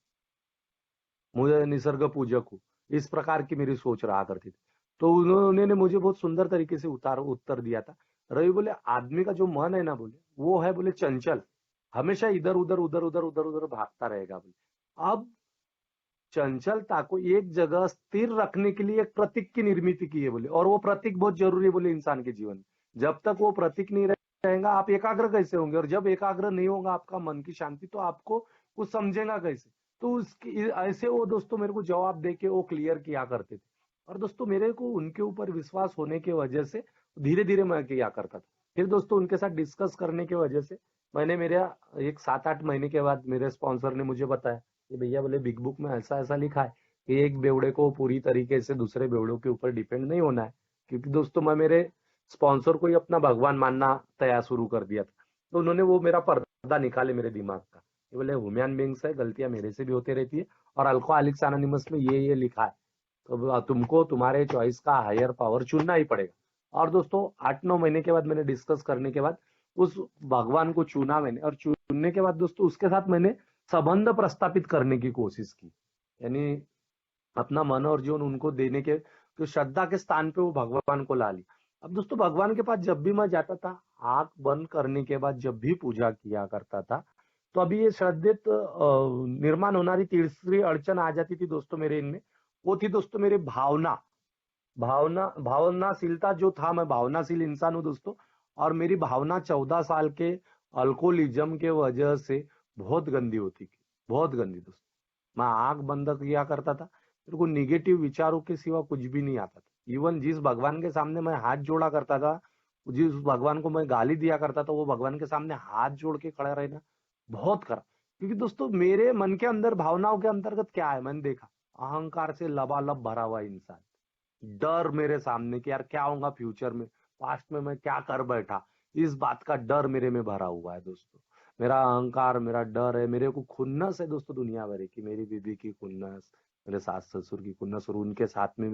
मुझे निसर्ग पूजक हूँ। इस प्रकार की मेरी सोच रहा करती थी। तो उन्होंने मुझे बहुत सुंदर तरीके से उत्तर दिया था। रवि बोले आदमी का जो मन है ना, बोले वो है बोले चंचल, हमेशा इधर उधर उधर उधर उधर उधर भागता रहेगा बोले। अब चंचलता को एक जगह स्थिर रखने के लिए एक प्रतीक की निर्मित की है बोले, और वो प्रतीक बहुत जरूरी है बोले इंसान के जीवन में। जब तक वो प्रतीक नहीं रहेगा आप एकाग्र कैसे होंगे, और जब एकाग्र नहीं होगा आपका मन की शांति, तो आपको कुछ समझेगा कैसे। तो उसकी ऐसे वो दोस्तों मेरे को जवाब दे के वो क्लियर किया करते थे। और दोस्तों मेरे को उनके ऊपर विश्वास होने की वजह से धीरे धीरे मैं किया करता था। फिर दोस्तों उनके साथ डिस्कस करने की वजह से मैंने मेरा एक 7-8 महीने के बाद मेरे स्पॉन्सर ने मुझे बताया कि भैया बोले बिग बुक में ऐसा ऐसा लिखा है कि एक बेवड़े को पूरी तरीके से दूसरे बेवड़ों के ऊपर डिपेंड नहीं होना है। क्योंकि दोस्तों मैं मेरे स्पॉन्सर को ही अपना भगवान मानना तैयार शुरू कर दिया था। तो उन्होंने वो मेरा पर्दा निकाले मेरे दिमाग का, ये बोले ह्यूमन बींग्स है, गलतियां मेरे से भी होती रहती है, और अल्कोहलिक्स अनोनिमस में ये लिखा है, तो तुमको तुम्हारे चॉइस का हायर पावर चुनना ही पड़ेगा। और दोस्तों 8-9 महीने के बाद मैंने डिस्कस करने के बाद उस भगवान को चुना मैंने, और चुनने के बाद दोस्तों उसके साथ मैंने संबंध प्रस्थापित करने की कोशिश की। यानी अपना मन और जीवन उनको देने के, तो श्रद्धा के स्थान पे वो भगवान को ला ली। अब दोस्तों भगवान के पास जब भी मैं जाता था, आंख बंद करने के बाद जब भी पूजा किया करता था, तो अभी ये श्रद्धेत निर्माण होणारी तीसरी अड़चन आ जाती थी दोस्तों मेरे इनमें। वो थी दोस्तों मेरी भावना। भावनाशीलता जो था, मैं भावनाशील इंसान हूँ दोस्तों। और मेरी भावना 14 साल के अल्कोहलिज्म के वजह से बहुत गंदी होती थी, बहुत गंदी दोस्तों। मैं आंख बंद किया करता था, मेरे को निगेटिव विचारों के सिवा कुछ भी नहीं आता था। इवन जिस भगवान के सामने मैं हाथ जोड़ा करता था, जिस भगवान को मैं गाली दिया करता था, वो भगवान के सामने हाथ जोड़ के खड़ा रहना बहुत खराब। क्योंकि दोस्तों मेरे मन के अंदर भावनाओं के अंतर्गत क्या है, मैंने देखा अहंकार से लबालब भरा हुआ इंसान, डर मेरे सामने कि यार क्या होगा फ्यूचर में, पास्ट में मैं क्या कर बैठा, इस बात का डर मेरे में भरा हुआ है दोस्तों। मेरा अहंकार, मेरा डर है, मेरे को खुन्नस है दोस्तों दुनिया भर की, मेरी बीबी की खुन्नस, मेरे सास ससुर की खुन्नस, और उनके साथ में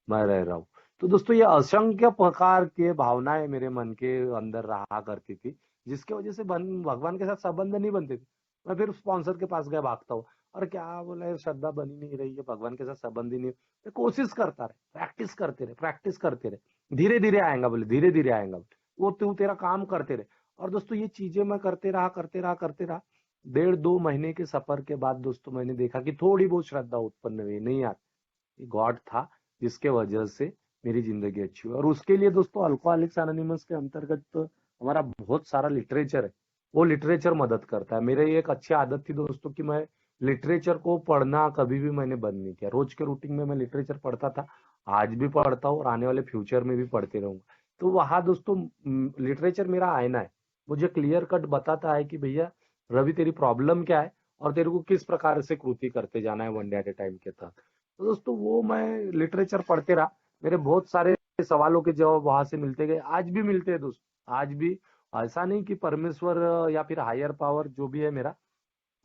मैं रह रहा हूँ। तो दोस्तों ये असंख्य प्रकार के भावनाएं मेरे मन के अंदर रहा करती थी, जिसकी वजह से भगवान के साथ संबंध नहीं बनते थे। मैं फिर स्पॉन्सर के पास गया भागता हूँ, और क्या बोला है, श्रद्धा बनी नहीं रही है, भगवान के साथ संबंध ही नहीं। तो कोशिश करता रहे, प्रैक्टिस करते रहे, प्रैक्टिस करते रहे, धीरे धीरे आएगा बोले, धीरे धीरे आएगा बोले, वो तू तेरा काम करते रहे। और दोस्तों ये चीजें मैं करते रहा 1.5-2 महीने के सफर के बाद दोस्तों मैंने देखा कि थोड़ी बहुत श्रद्धा उत्पन्न हुई, नहीं आती, गॉड था जिसके वजह से मेरी जिंदगी अच्छी हुई। और उसके लिए दोस्तों अल्कोहलिक्स एनोनिमस के अंतर्गत तो हमारा बहुत सारा लिटरेचर है, वो लिटरेचर मदद करता है। मेरे एक अच्छी आदत थी दोस्तों कि मैं लिटरेचर को पढ़ना कभी भी मैंने बंद नहीं किया, रोज के रूटीन में मैं लिटरेचर पढ़ता था, आज भी पढ़ता हूँ और आने वाले फ्यूचर में भी पढ़ते रहूंगा। तो वहां दोस्तों लिटरेचर मेरा आईना है, मुझे क्लियर कट बताता है कि भैया रवि तेरी प्रॉब्लम क्या है, और तेरे को किस प्रकार से कृति करते जाना है one day at A time के तहत। तो दोस्तों वो मैं लिटरेचर पढ़ते रहा, मेरे बहुत सारे सवालों के जवाब वहां से मिलते गए, आज भी मिलते हैं दोस्तों, आज भी। ऐसा नहीं कि परमेश्वर या फिर हायर पावर जो भी है मेरा,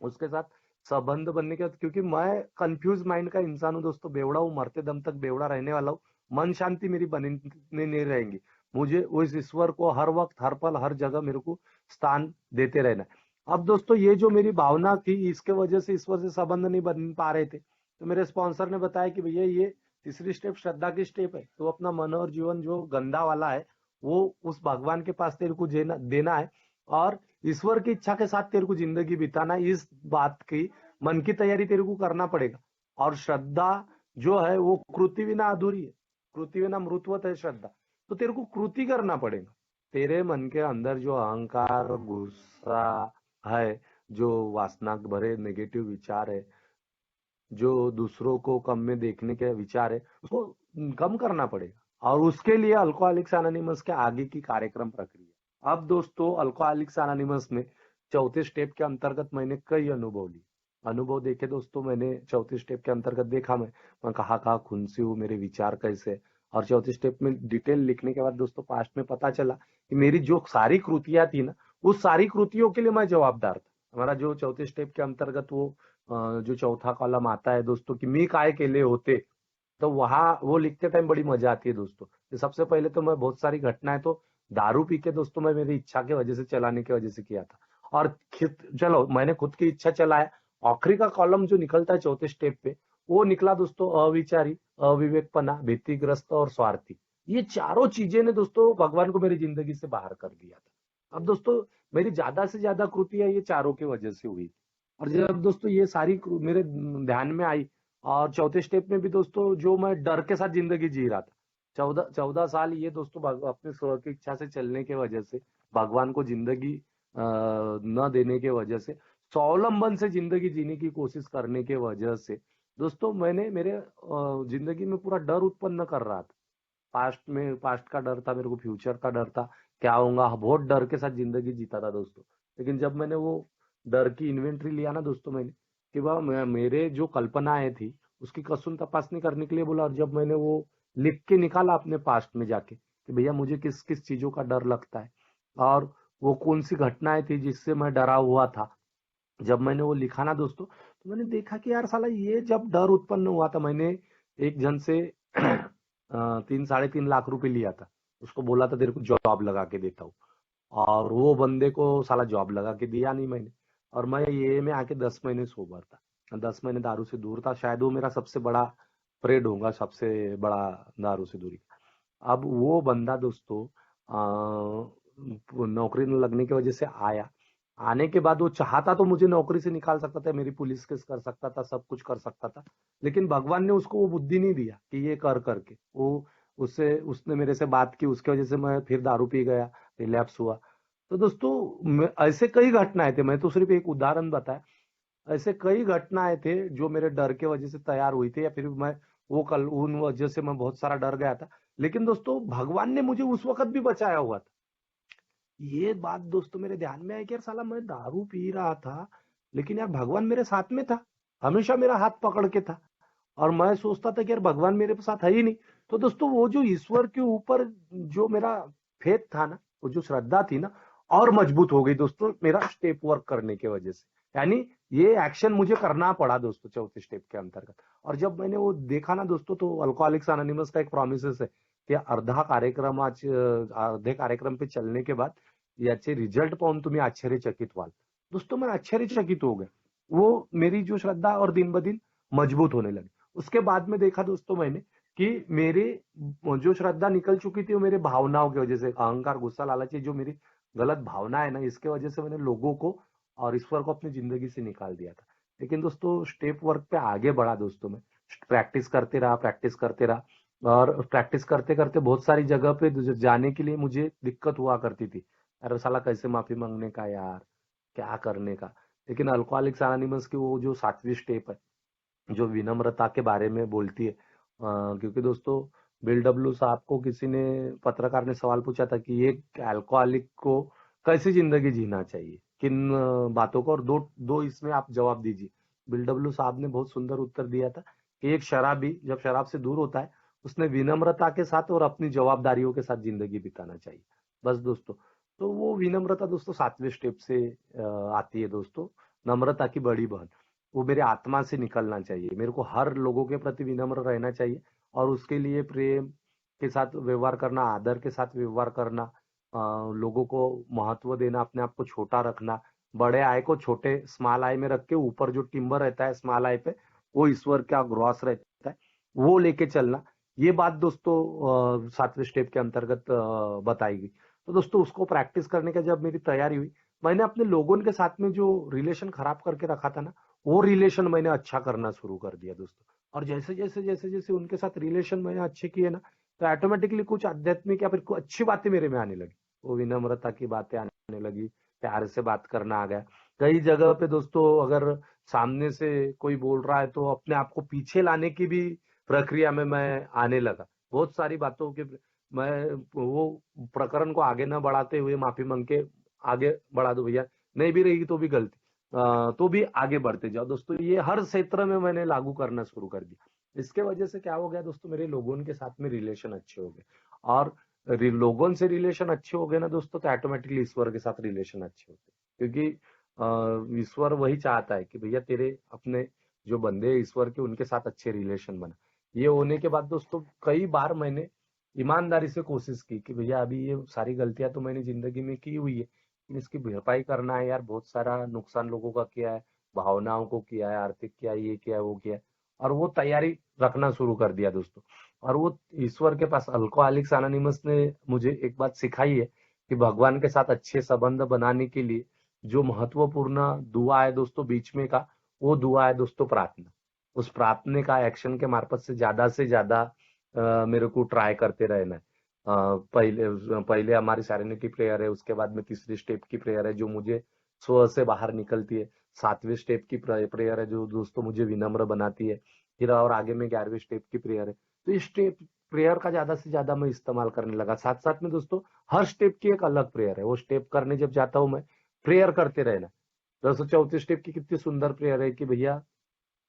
उसके साथ संबंध बनने के बाद, क्योंकि मैं कंफ्यूज माइंड का इंसान हूँ दोस्तों, बेवड़ा हूँ, मरते दम तक बेवड़ा रहने वाला हूँ। मन शांति मेरी बनी नहीं रहेंगी, मुझे उस ईश्वर को हर वक्त हर पल हर जगह मेरे को स्थान देते रहना है। अब दोस्तों ये जो मेरी भावना थी, इसके वजह से ईश्वर से संबंध नहीं बन पा रहे थे, तो मेरे स्पॉन्सर ने बताया कि भैया ये तीसरी स्टेप श्रद्धा की स्टेप है, तो अपना मन और जीवन जो गंदा वाला है वो उस भगवान के पास तेरे को देना है, और ईश्वर की इच्छा के साथ तेरे को जिंदगी बिताना, इस बात की मन की तैयारी तेरे को करना पड़ेगा। और श्रद्धा जो है वो कृति बिना अधूरी है, कृति बिना मृतवत है श्रद्धा। तो तेरे को कृति करना पड़ेगा। तेरे मन के अंदर जो अहंकार, गुस्सा है, जो वासना भरे नेगेटिव विचार है, जो दूसरों को कम में देखने के विचार है, उसको कम करना पड़ेगा। और उसके लिए अल्कोहलिक्स एनोनिमस के आगे की कार्यक्रम प्रक्रिया। अब दोस्तों अल्कोहलिक्स एनोनिमस में चौथे स्टेप के अंतर्गत मैंने कई अनुभव लिए। अनुभव देखे दोस्तों, मैंने चौथे स्टेप के अंतर्गत देखा मैं कहाँ खुनसी हूँ, मेरे विचार कैसे हैं। और चौथे स्टेप में डिटेल लिखने के बाद दोस्तों पास्ट में पता चला कि मेरी जो सारी कृतियां थी ना, उस सारी कृतियों के लिए मैं जवाबदार था। हमारा जो चौथे स्टेप के अंतर्गत वो जो चौथा कॉलम आता है दोस्तों कि मी काय केले होते, तो वहां वो लिखते टाइम बड़ी मजा आती है दोस्तों। कि सबसे पहले तो मैं बहुत सारी घटनाएं तो दारू पी के दोस्तों मैं मेरी इच्छा की वजह से चलाने की वजह से किया था। और चलो मैंने खुद की इच्छा चलाया। आखिरी का कॉलम जो निकलता है चौथे स्टेप पे, वो निकला दोस्तों अविचारी, अविवेकपना, भीतिग्रस्त और स्वार्थी। ये चारों चीजें ने दोस्तों भगवान को मेरी जिंदगी से बाहर कर दिया था। अब दोस्तों मेरी ज्यादा से ज्यादा कृतियां ये चारों की वजह से हुई। और जब दोस्तों ये सारी मेरे ध्यान में आई, और चौथे स्टेप में भी दोस्तों जो मैं डर के साथ जिंदगी जी रहा था, 14 14 साल ये दोस्तों अपने स्व की इच्छा से चलने की वजह से, भगवान को जिंदगी न देने के वजह से, स्वावलंबन से जिंदगी जीने की कोशिश करने के वजह से दोस्तों मैंने मेरे जिंदगी में पूरा डर उत्पन्न कर रहा था। पास्ट का डर था, मेरे को फ्यूचर का डर था, क्या होगा, बहुत डर के साथ जिंदगी जीता था दोस्तों। लेकिन जब मैंने वो डर की इन्वेंट्री लिया ना दोस्तों, मैंने कि वह मेरे जो कल्पनाएं थी उसकी कसून तपासनी करने के लिए बोला। और जब मैंने वो लिख के निकाला अपने पास्ट में जाके कि भैया मुझे किस किस चीजों का डर लगता है, और वो कौन सी घटनाएं थी जिससे मैं डरा हुआ था, जब मैंने वो लिखा ना दोस्तों, तो मैंने देखा कि यार साला ये जब डर उत्पन्न हुआ था, मैंने एक जन से 3 साढ़े 3 लाख रुपए लिया था। उसको बोला था तेरे को जॉब लगा के देता हूँ, और वो बंदे को साला जॉब लगा के दिया नहीं मैंने। और मैं ये में आके 10 महीने सोबर था, 10 महीने दारू से दूर था। शायद वो मेरा सबसे बड़ा परेड होगा, सबसे बड़ा दारू से दूरी का। अब वो बंदा दोस्तों नौकरी न लगने की वजह से आया। आने के बाद वो चाहता तो मुझे नौकरी से निकाल सकता था, मेरी पुलिस केस कर सकता था, सब कुछ कर सकता था। लेकिन भगवान ने उसको वो बुद्धि नहीं दिया कि ये कर करके वो, उससे उसने मेरे से बात की, उसके वजह से मैं फिर दारू पी गया, रिलैप्स हुआ। तो दोस्तों ऐसे कई घटनाएं थे, मैं तो सिर्फ एक उदाहरण बताया। ऐसे कई घटनाएं थे जो मेरे डर के वजह से तैयार हुई थी, या फिर मैं वो कल उन वजह से मैं बहुत सारा डर गया था। लेकिन दोस्तों भगवान ने मुझे उस वक्त भी बचाया हुआ था। ये बात दोस्तों मेरे ध्यान में आई कि यार साला मैं दारू पी रहा था, लेकिन यार भगवान मेरे साथ में था, हमेशा मेरा हाथ पकड़ के था। और मैं सोचता था कि यार भगवान मेरे साथ है ही नहीं। तो दोस्तों वो जो ईश्वर के ऊपर जो मेरा फेथ था ना, वो जो श्रद्धा थी ना, और मजबूत हो गई दोस्तों मेरा स्टेप वर्क करने की वजह से। यानी ये एक्शन मुझे करना पड़ा दोस्तों चौथे स्टेप के अंतर्गत। और जब मैंने वो देखा ना दोस्तों, तो अल्कोहलिक्स अनोनिमस का एक प्रोमिस है की अर्धे कार्यक्रम पे चलने के बाद याचे रिझल्ट पाहून तुम्ही आश्चर्यचकित व्हाल। दोस्तों मैं आश्चर्यचकित हो गया। वो मेरी जो श्रद्धा और दिन ब दिन मजबूत होने लगी। उसके बाद में देखा दोस्तों मैंने कि मेरे जो श्रद्धा निकल चुकी थी वो मेरे भावनाओं की वजह से, अहंकार, गुस्सा, लालच, ये जो मेरी गलत भावना है ना, इसके वजह से मैंने लोगों को और ईश्वर को अपनी जिंदगी से निकाल दिया था। लेकिन दोस्तों स्टेप वर्क पे आगे बढ़ा दोस्तों मैं, प्रैक्टिस करते रहा। और प्रैक्टिस करते करते बहुत सारी जगह पे जाने के लिए मुझे दिक्कत हुआ करती थी। अरे साला कैसे माफी मांगने का यार, क्या करने का। लेकिन अल्कोहलिक्स अनोनिमस की वो जो 7वीं स्टेप है, जो विनम्रता के बारे में बोलती है, क्योंकि दोस्तों बिल डब्ल्यू साहब को किसी ने, पत्रकार ने सवाल पूछा था कि एक अल्कोहलिक को कैसी जिंदगी जीना चाहिए, किन बातों को, और दो दो इसमें आप जवाब दीजिए। बिल डब्ल्यू साहब ने बहुत सुंदर उत्तर दिया था कि एक शराबी जब शराब से दूर होता है, उसने विनम्रता के साथ और अपनी जवाबदारियों के साथ जिंदगी बिताना चाहिए। बस दोस्तों, तो वो विनम्रता दोस्तों 7वें स्टेप से आती है दोस्तों। नम्रता की बड़ी बहन, वो मेरे आत्मा से निकलना चाहिए। मेरे को हर लोगों के प्रति विनम्र रहना चाहिए, और उसके लिए प्रेम के साथ व्यवहार करना, आदर के साथ व्यवहार करना, लोगों को महत्व देना, अपने आप को छोटा रखना, बड़े आय को छोटे स्मॉल आय में रख के ऊपर जो टिम्बर रहता है स्मॉल आय पे, वो ईश्वर का ग्रॉस रहता है, वो लेके चलना। ये बात दोस्तों 7वें स्टेप के अंतर्गत बताई गई। तो दोस्तों उसको प्रैक्टिस करने का जब मेरी तैयारी हुई, मैंने अपने लोगों के साथ में जो रिलेशन खराब करके रखा था ना, वो रिलेशन मैंने अच्छा करना शुरू कर दिया दोस्तों। और जैसे जैसे उनके साथ रिलेशन मैंने अच्छे किए ना, तो ऑटोमेटिकली कुछ आध्यात्मिक या फिर कुछ अच्छी बातें मेरे में आने लगी। वो विनम्रता की बातें आने लगी, प्यार से बात करना आ गया। कई जगह पे दोस्तों अगर सामने से कोई बोल रहा है तो अपने आप को पीछे लाने की भी प्रक्रिया में मैं आने लगा। बहुत सारी बातों के मैं वो प्रकरण को आगे न बढ़ाते हुए माफी मांग के आगे बढ़ा दो भैया, नहीं भी रहेगी तो भी गलती, तो भी आगे बढ़ते जाओ दोस्तों। ये हर क्षेत्र में मैंने लागू करना शुरू कर दिया। इसके वजह से क्या हो गया दोस्तों, मेरे लोगों के साथ में रिलेशन अच्छे हो गए। और लोगों से रिलेशन अच्छे हो गए ना दोस्तों, तो ऑटोमेटिकली ईश्वर के साथ रिलेशन अच्छे होते हैं। क्योंकि ईश्वर वही चाहता है कि भैया तेरे अपने जो बंदे हैं ईश्वर के, उनके साथ अच्छे रिलेशन बना। ये होने के बाद दोस्तों कई बार मैंने ईमानदारी से कोशिश की कि भैया अभी ये सारी गलतियां तो मैंने जिंदगी में की हुई है, लेकिन इसकी भरपाई करना है यार। बहुत सारा नुकसान लोगों का किया है, भावनाओं को किया है, आर्थिक किया है, ये किया है, वो किया है। और वो तैयारी रखना शुरू कर दिया दोस्तों। और वो ईश्वर के पास, अल्कोहलिक्स अनोनिमस ने मुझे एक बात सिखाई है कि भगवान के साथ अच्छे संबंध बनाने के लिए जो महत्वपूर्ण दुआ है दोस्तों बीच में का, वो दुआ है दोस्तों प्रार्थना। उस प्रार्थना का एक्शन के मार्फत से ज्यादा मेरे को ट्राई करते रहना है। पहले पहले हमारी शारीरिक की प्रेयर है, उसके बाद में तीसरी स्टेप की प्रेयर है जो मुझे स्व से बाहर निकलती है। सातवें स्टेप की प्रेयर है जो दोस्तों मुझे विनम्र बनाती है। फिर और आगे में 11वें स्टेप की प्रेयर है। तो इस स्टेप प्रेयर का ज्यादा से ज्यादा मैं इस्तेमाल करने लगा। साथ साथ में दोस्तों हर स्टेप की एक अलग प्रेयर है। वो स्टेप करने जब जाता हूँ मैं, प्रेयर करते रहना। 234 स्टेप की कितनी सुंदर प्रेयर है कि भैया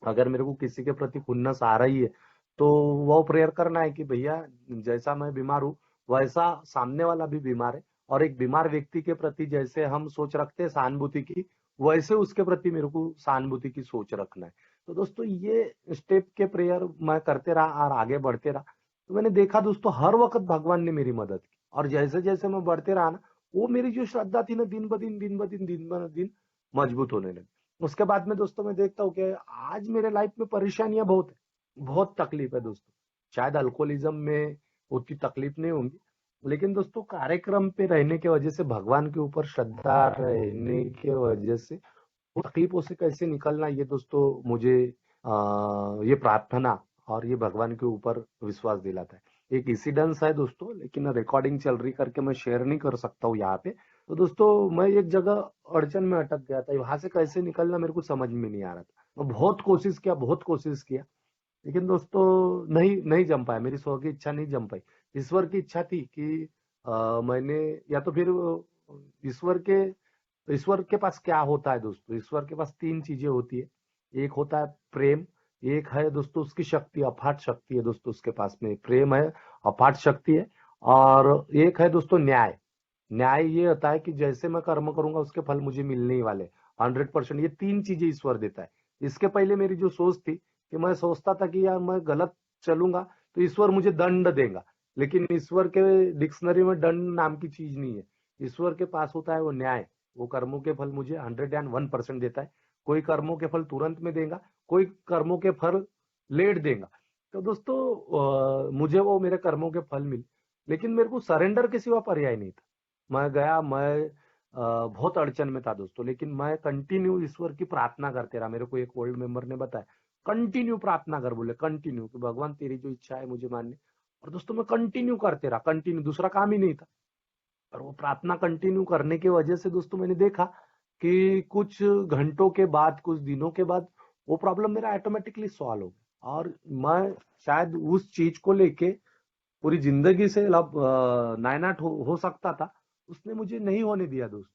अगर मेरे को किसी के प्रति खुन्नस आ रही है तो वो प्रेयर करना है कि भैया जैसा मैं बीमार हूँ वैसा सामने वाला भी बीमार है, और एक बीमार व्यक्ति के प्रति जैसे हम सोच रखते हैं सहानुभूति की, वैसे उसके प्रति मेरे को सहानुभूति की सोच रखना है। तो दोस्तों ये स्टेप के प्रेयर मैं करते रहा और आगे बढ़ते रहा, तो मैंने देखा दोस्तों हर वक्त भगवान ने मेरी मदद की। और जैसे जैसे मैं बढ़ते रहा ना, वो मेरी जो श्रद्धा थी ना दिन ब दिन दिन मजबूत होने लगी। उसके बाद में दोस्तों मैं देखता हूँ कि आज मेरे लाइफ में परेशानियां बहुत है, बहुत तकलीफ है दोस्तों। शायद अल्कोहलिज्म में उतनी तकलीफ नहीं होंगी, लेकिन दोस्तों कार्यक्रम पे रहने की वजह से, भगवान के ऊपर श्रद्धा रहने की वजह से वो तकलीफों से कैसे निकलना, ये दोस्तों मुझे ये प्रार्थना और ये भगवान के ऊपर विश्वास दिलाता है। एक इंसिडेंस है दोस्तों, लेकिन रिकॉर्डिंग चल रही करके मैं शेयर नहीं कर सकता हूँ यहाँ पे। तो दोस्तों मैं एक जगह अड़चन में अटक गया था, वहां से कैसे निकलना मेरे को समझ में नहीं आ रहा था। मैं बहुत कोशिश किया, लेकिन दोस्तों नहीं नहीं जम पाया। मेरी स्व की इच्छा नहीं जम पाई। ईश्वर की इच्छा थी कि मैंने, या तो फिर ईश्वर के ईश्वर के पास क्या होता है दोस्तों, ईश्वर के पास तीन चीजें होती है। एक होता है प्रेम, एक है दोस्तों उसकी शक्ति, अफाट शक्ति है दोस्तों उसके पास में, प्रेम है, अफाट शक्ति है। और एक है दोस्तों न्याय। न्याय ये होता है कि जैसे मैं कर्म करूंगा उसके फल मुझे मिलने ही वाले 100%। ये तीन चीजें ईश्वर देता है। इसके पहले मेरी जो सोच थी कि मैं सोचता था कि यार मैं गलत चलूंगा तो ईश्वर मुझे दंड देगा, लेकिन ईश्वर के डिक्शनरी में दंड नाम की चीज नहीं है। ईश्वर के पास होता है वो न्याय। वो कर्मों के फल मुझे 101% देता है। कोई कर्मों के फल तुरंत में देगा, कोई कर्मों के फल लेट देगा। तो दोस्तों मुझे वो मेरे कर्मों के फल मिले, लेकिन मेरे को सरेंडर के सिवा पर्याय नहीं था। मैं गया, मैं बहुत अड़चन में था दोस्तों, लेकिन मैं कंटिन्यू ईश्वर की प्रार्थना करते रहा। मेरे को एक ओल्ड मेंबर ने बताया कंटिन्यू प्रार्थना कर, बोले कंटिन्यू कि भगवान तेरी जो इच्छा है मुझे माननी। और दोस्तों मैं कंटिन्यू करते रहा, कंटिन्यू, दूसरा काम ही नहीं था। और वो प्रार्थना कंटिन्यू करने की वजह से दोस्तों मैंने देखा कि कुछ घंटों के बाद, कुछ दिनों के बाद वो प्रॉब्लम मेरा ऑटोमेटिकली सॉल्व हो गया। और मैं शायद उस चीज को लेके पूरी जिंदगी से नायनाट हो सकता था, उसने मुझे नहीं होने दिया दोस्तों।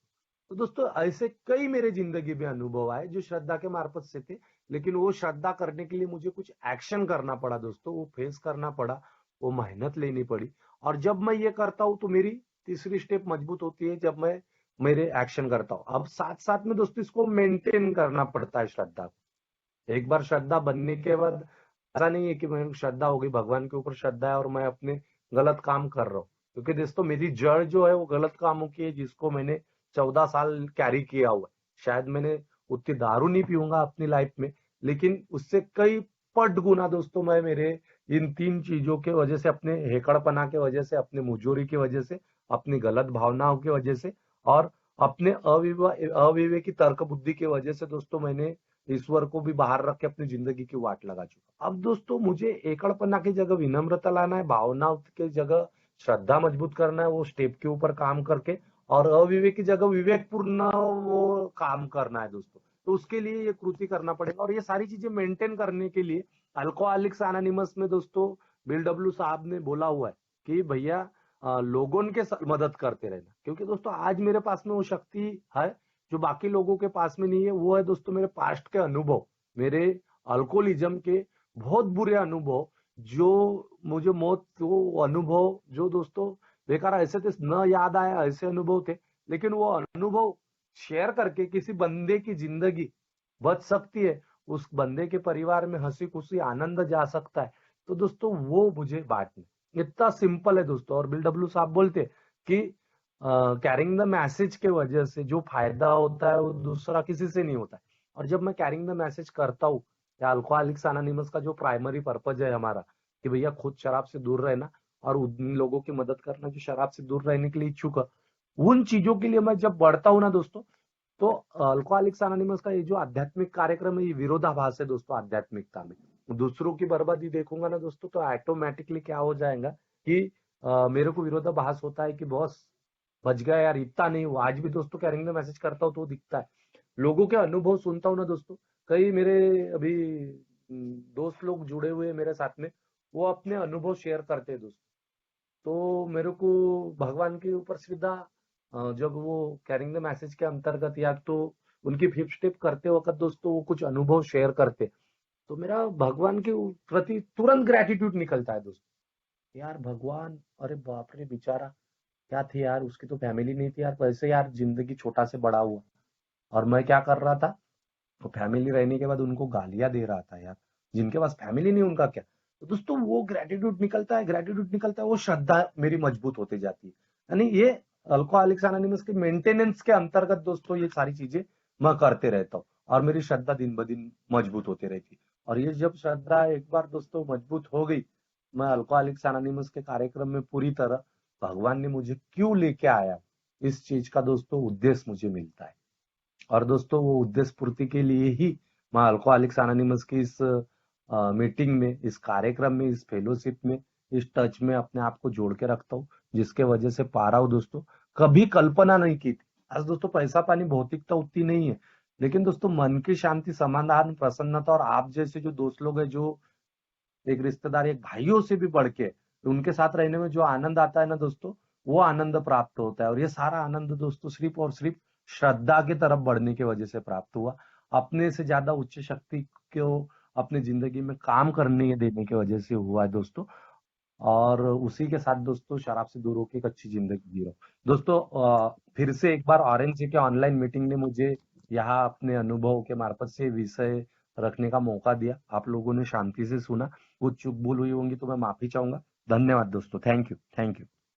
तो दोस्तों ऐसे कई मेरे जिंदगी में अनुभव आए जो श्रद्धा के मार्फत से थे, लेकिन वो श्रद्धा करने के लिए मुझे कुछ एक्शन करना पड़ा दोस्तों, वो फेस करना पड़ा, वो मेहनत लेनी पड़ी। और जब मैं ये करता हूँ तो मेरी तीसरी स्टेप मजबूत होती है, जब मैं मेरे एक्शन करता हूँ। अब साथ साथ में दोस्तों इसको मेंटेन करना पड़ता है श्रद्धा को। एक बार श्रद्धा बनने के बाद ऐसा नहीं है कि मैं श्रद्धा हो गई, भगवान के ऊपर श्रद्धा है और मैं अपने गलत काम कर रहा हूँ। क्योंकि दोस्तों मेरी जड़ जो है वो गलत कामों की है, जिसको मैंने 14 साल कैरी किया हुआ है। शायद मैंने उतनी दारू नहीं पीऊंगा अपनी लाइफ में, लेकिन उससे कई पट गुना दोस्तों मैं मेरे इन तीन चीजों के वजह से, अपने हेकड़पना के वजह से, अपने मुजोरी की वजह से, अपनी गलत भावनाओं की वजह से, और अपने अविवेकी तर्क बुद्धि की वजह से दोस्तों मैंने ईश्वर को भी बाहर रख के अपनी जिंदगी की वाट लगा चुका। अब दोस्तों मुझे एकड़पना की जगह विनम्रता लाना है, भावना की जगह श्रद्धा मजबूत करना है, वो स्टेप के ऊपर काम करके, और अविवेक की जगह विवेकपूर्ण वो काम करना है दोस्तों। तो उसके लिए ये कृति करना पड़ेगा, और ये सारी चीजें मेंटेन करने के लिए अल्कोहलिक्स एनोनिमस में दोस्तों बिल डब्ल्यू साहब ने बोला हुआ है कि भैया लोगों के मदद करते रहना, क्योंकि दोस्तों आज मेरे पास में वो शक्ति है जो बाकी लोगों के पास में नहीं है। वो है दोस्तों मेरे पास्ट के अनुभव, मेरे अल्कोहलिज्म के बहुत बुरे अनुभव, जो मुझे मौत वो अनुभव जो दोस्तों बेकार ऐसे थे न याद आया, ऐसे अनुभव थे, लेकिन वो अनुभव शेयर करके किसी बंदे की जिंदगी बच सकती है, उस बंदे के परिवार में हंसी खुशी आनंद जा सकता है। तो दोस्तों वो मुझे बांटना इतना सिंपल है दोस्तों। और बिल डब्ल्यू साहब बोलते कि कैरिंग द मैसेज के वजह से जो फायदा होता है वो दूसरा किसी से नहीं होता है। और जब मैं कैरिंग द मैसेज करता हूँ, या अल्कोहलिक्स एनोनिमस का जो प्राइमरी पर्पज है हमारा कि भैया खुद शराब से दूर रहना और उन लोगों की मदद करना जो शराब से दूर रहने के लिए इच्छुक है, उन चीजों के लिए मैं जब बढ़ता हूँ ना दोस्तों, तो अल्कोहलिक्स एनोनिमस का ये जो आध्यात्मिक कार्यक्रम है ये विरोधाभास है दोस्तों आध्यात्मिकता में। दूसरों की बर्बादी देखूंगा ना दोस्तों तो ऑटोमेटिकली क्या हो जाएगा कि मेरे को विरोधाभास होता है कि बॉस बच गया यार, इतना नहीं हुआ। आज भी दोस्तों कैरिंग द मैसेज करता हूँ तो दिखता है, लोगों के अनुभव सुनता हूँ ना दोस्तों। कई मेरे अभी दोस्त लोग जुड़े हुए हैं मेरे साथ में, वो अपने अनुभव शेयर करते हैं दोस्तों। तो मेरे को भगवान के ऊपर श्रद्धा, जब वो कैरिंग द मैसेज के अंतर्गत या तो उनकी फिफ्थ स्टेप करते वक्त दोस्तों वो कुछ अनुभव शेयर करते, तो मेरा भगवान के प्रति तुरंत ग्रेटिट्यूड निकलता है दोस्तों। यार भगवान, अरे बाप रे बेचारा क्या थे यार, उसकी तो फैमिली नहीं थी यार, कैसे यार जिंदगी छोटा से बड़ा हुआ, और मैं क्या कर रहा था, तो फैमिली रहने के बाद उनको गालियां दे रहा था यार, जिनके पास फैमिली नहीं उनका क्या। तो दोस्तों वो ग्रेटिट्यूड निकलता है, ग्रेटिट्यूड निकलता है, वो श्रद्धा मेरी मजबूत होती जाती है। यानी ये अल्कोहलिक्स एनोनिमस के मेंटेनेंस के अंतर्गत दोस्तों ये सारी चीजें मैं करते रहता हूँ, और मेरी श्रद्धा दिन ब दिन मजबूत होती रहती है। और ये जब श्रद्धा एक बार दोस्तों मजबूत हो गई, मैं अल्कोहलिक्स एनोनिमस के कार्यक्रम में पूरी तरह भगवान ने मुझे क्यों लेके आया, इस चीज का दोस्तों उद्देश्य मुझे मिलता है। और दोस्तों वो उद्देश्य पूर्ति के लिए ही मैं अल्कोहलिक्स एनोनिमस की इस मीटिंग में, इस कार्यक्रम में, इस फेलोशिप में, इस टच में अपने आप को जोड़ के रखता हूँ, जिसके वजह से पा रहा हूँ दोस्तों। कभी कल्पना नहीं की थी। आज दोस्तों पैसा पानी भौतिकता उतनी नहीं है, लेकिन दोस्तों मन की शांति, समाधान, प्रसन्नता, और आप जैसे जो दोस्त लोग हैं, जो एक रिश्तेदार, एक भाइयों से भी बढ़ के उनके साथ रहने में जो आनंद आता है ना दोस्तों, वो आनंद प्राप्त होता है। और ये सारा आनंद दोस्तों सिर्फ और सिर्फ श्रद्धा की तरफ बढ़ने की वजह से प्राप्त हुआ, अपने से ज्यादा उच्च शक्ति को अपनी जिंदगी में काम करने देने की वजह से हुआ है दोस्तों। और उसी के साथ दोस्तों शराब से दूर होकर एक अच्छी जिंदगी जी रहा हूँ दोस्तों। फिर से एक बार ऑरेंज जी के ऑनलाइन मीटिंग ने मुझे यहाँ अपने अनुभव के मार्फत से विषय रखने का मौका दिया। आप लोगों ने शांति से सुना, कुछ चूक भूल हुई होंगी तो मैं माफी चाहूंगा। धन्यवाद दोस्तों, थैंक यू, थैंक यू।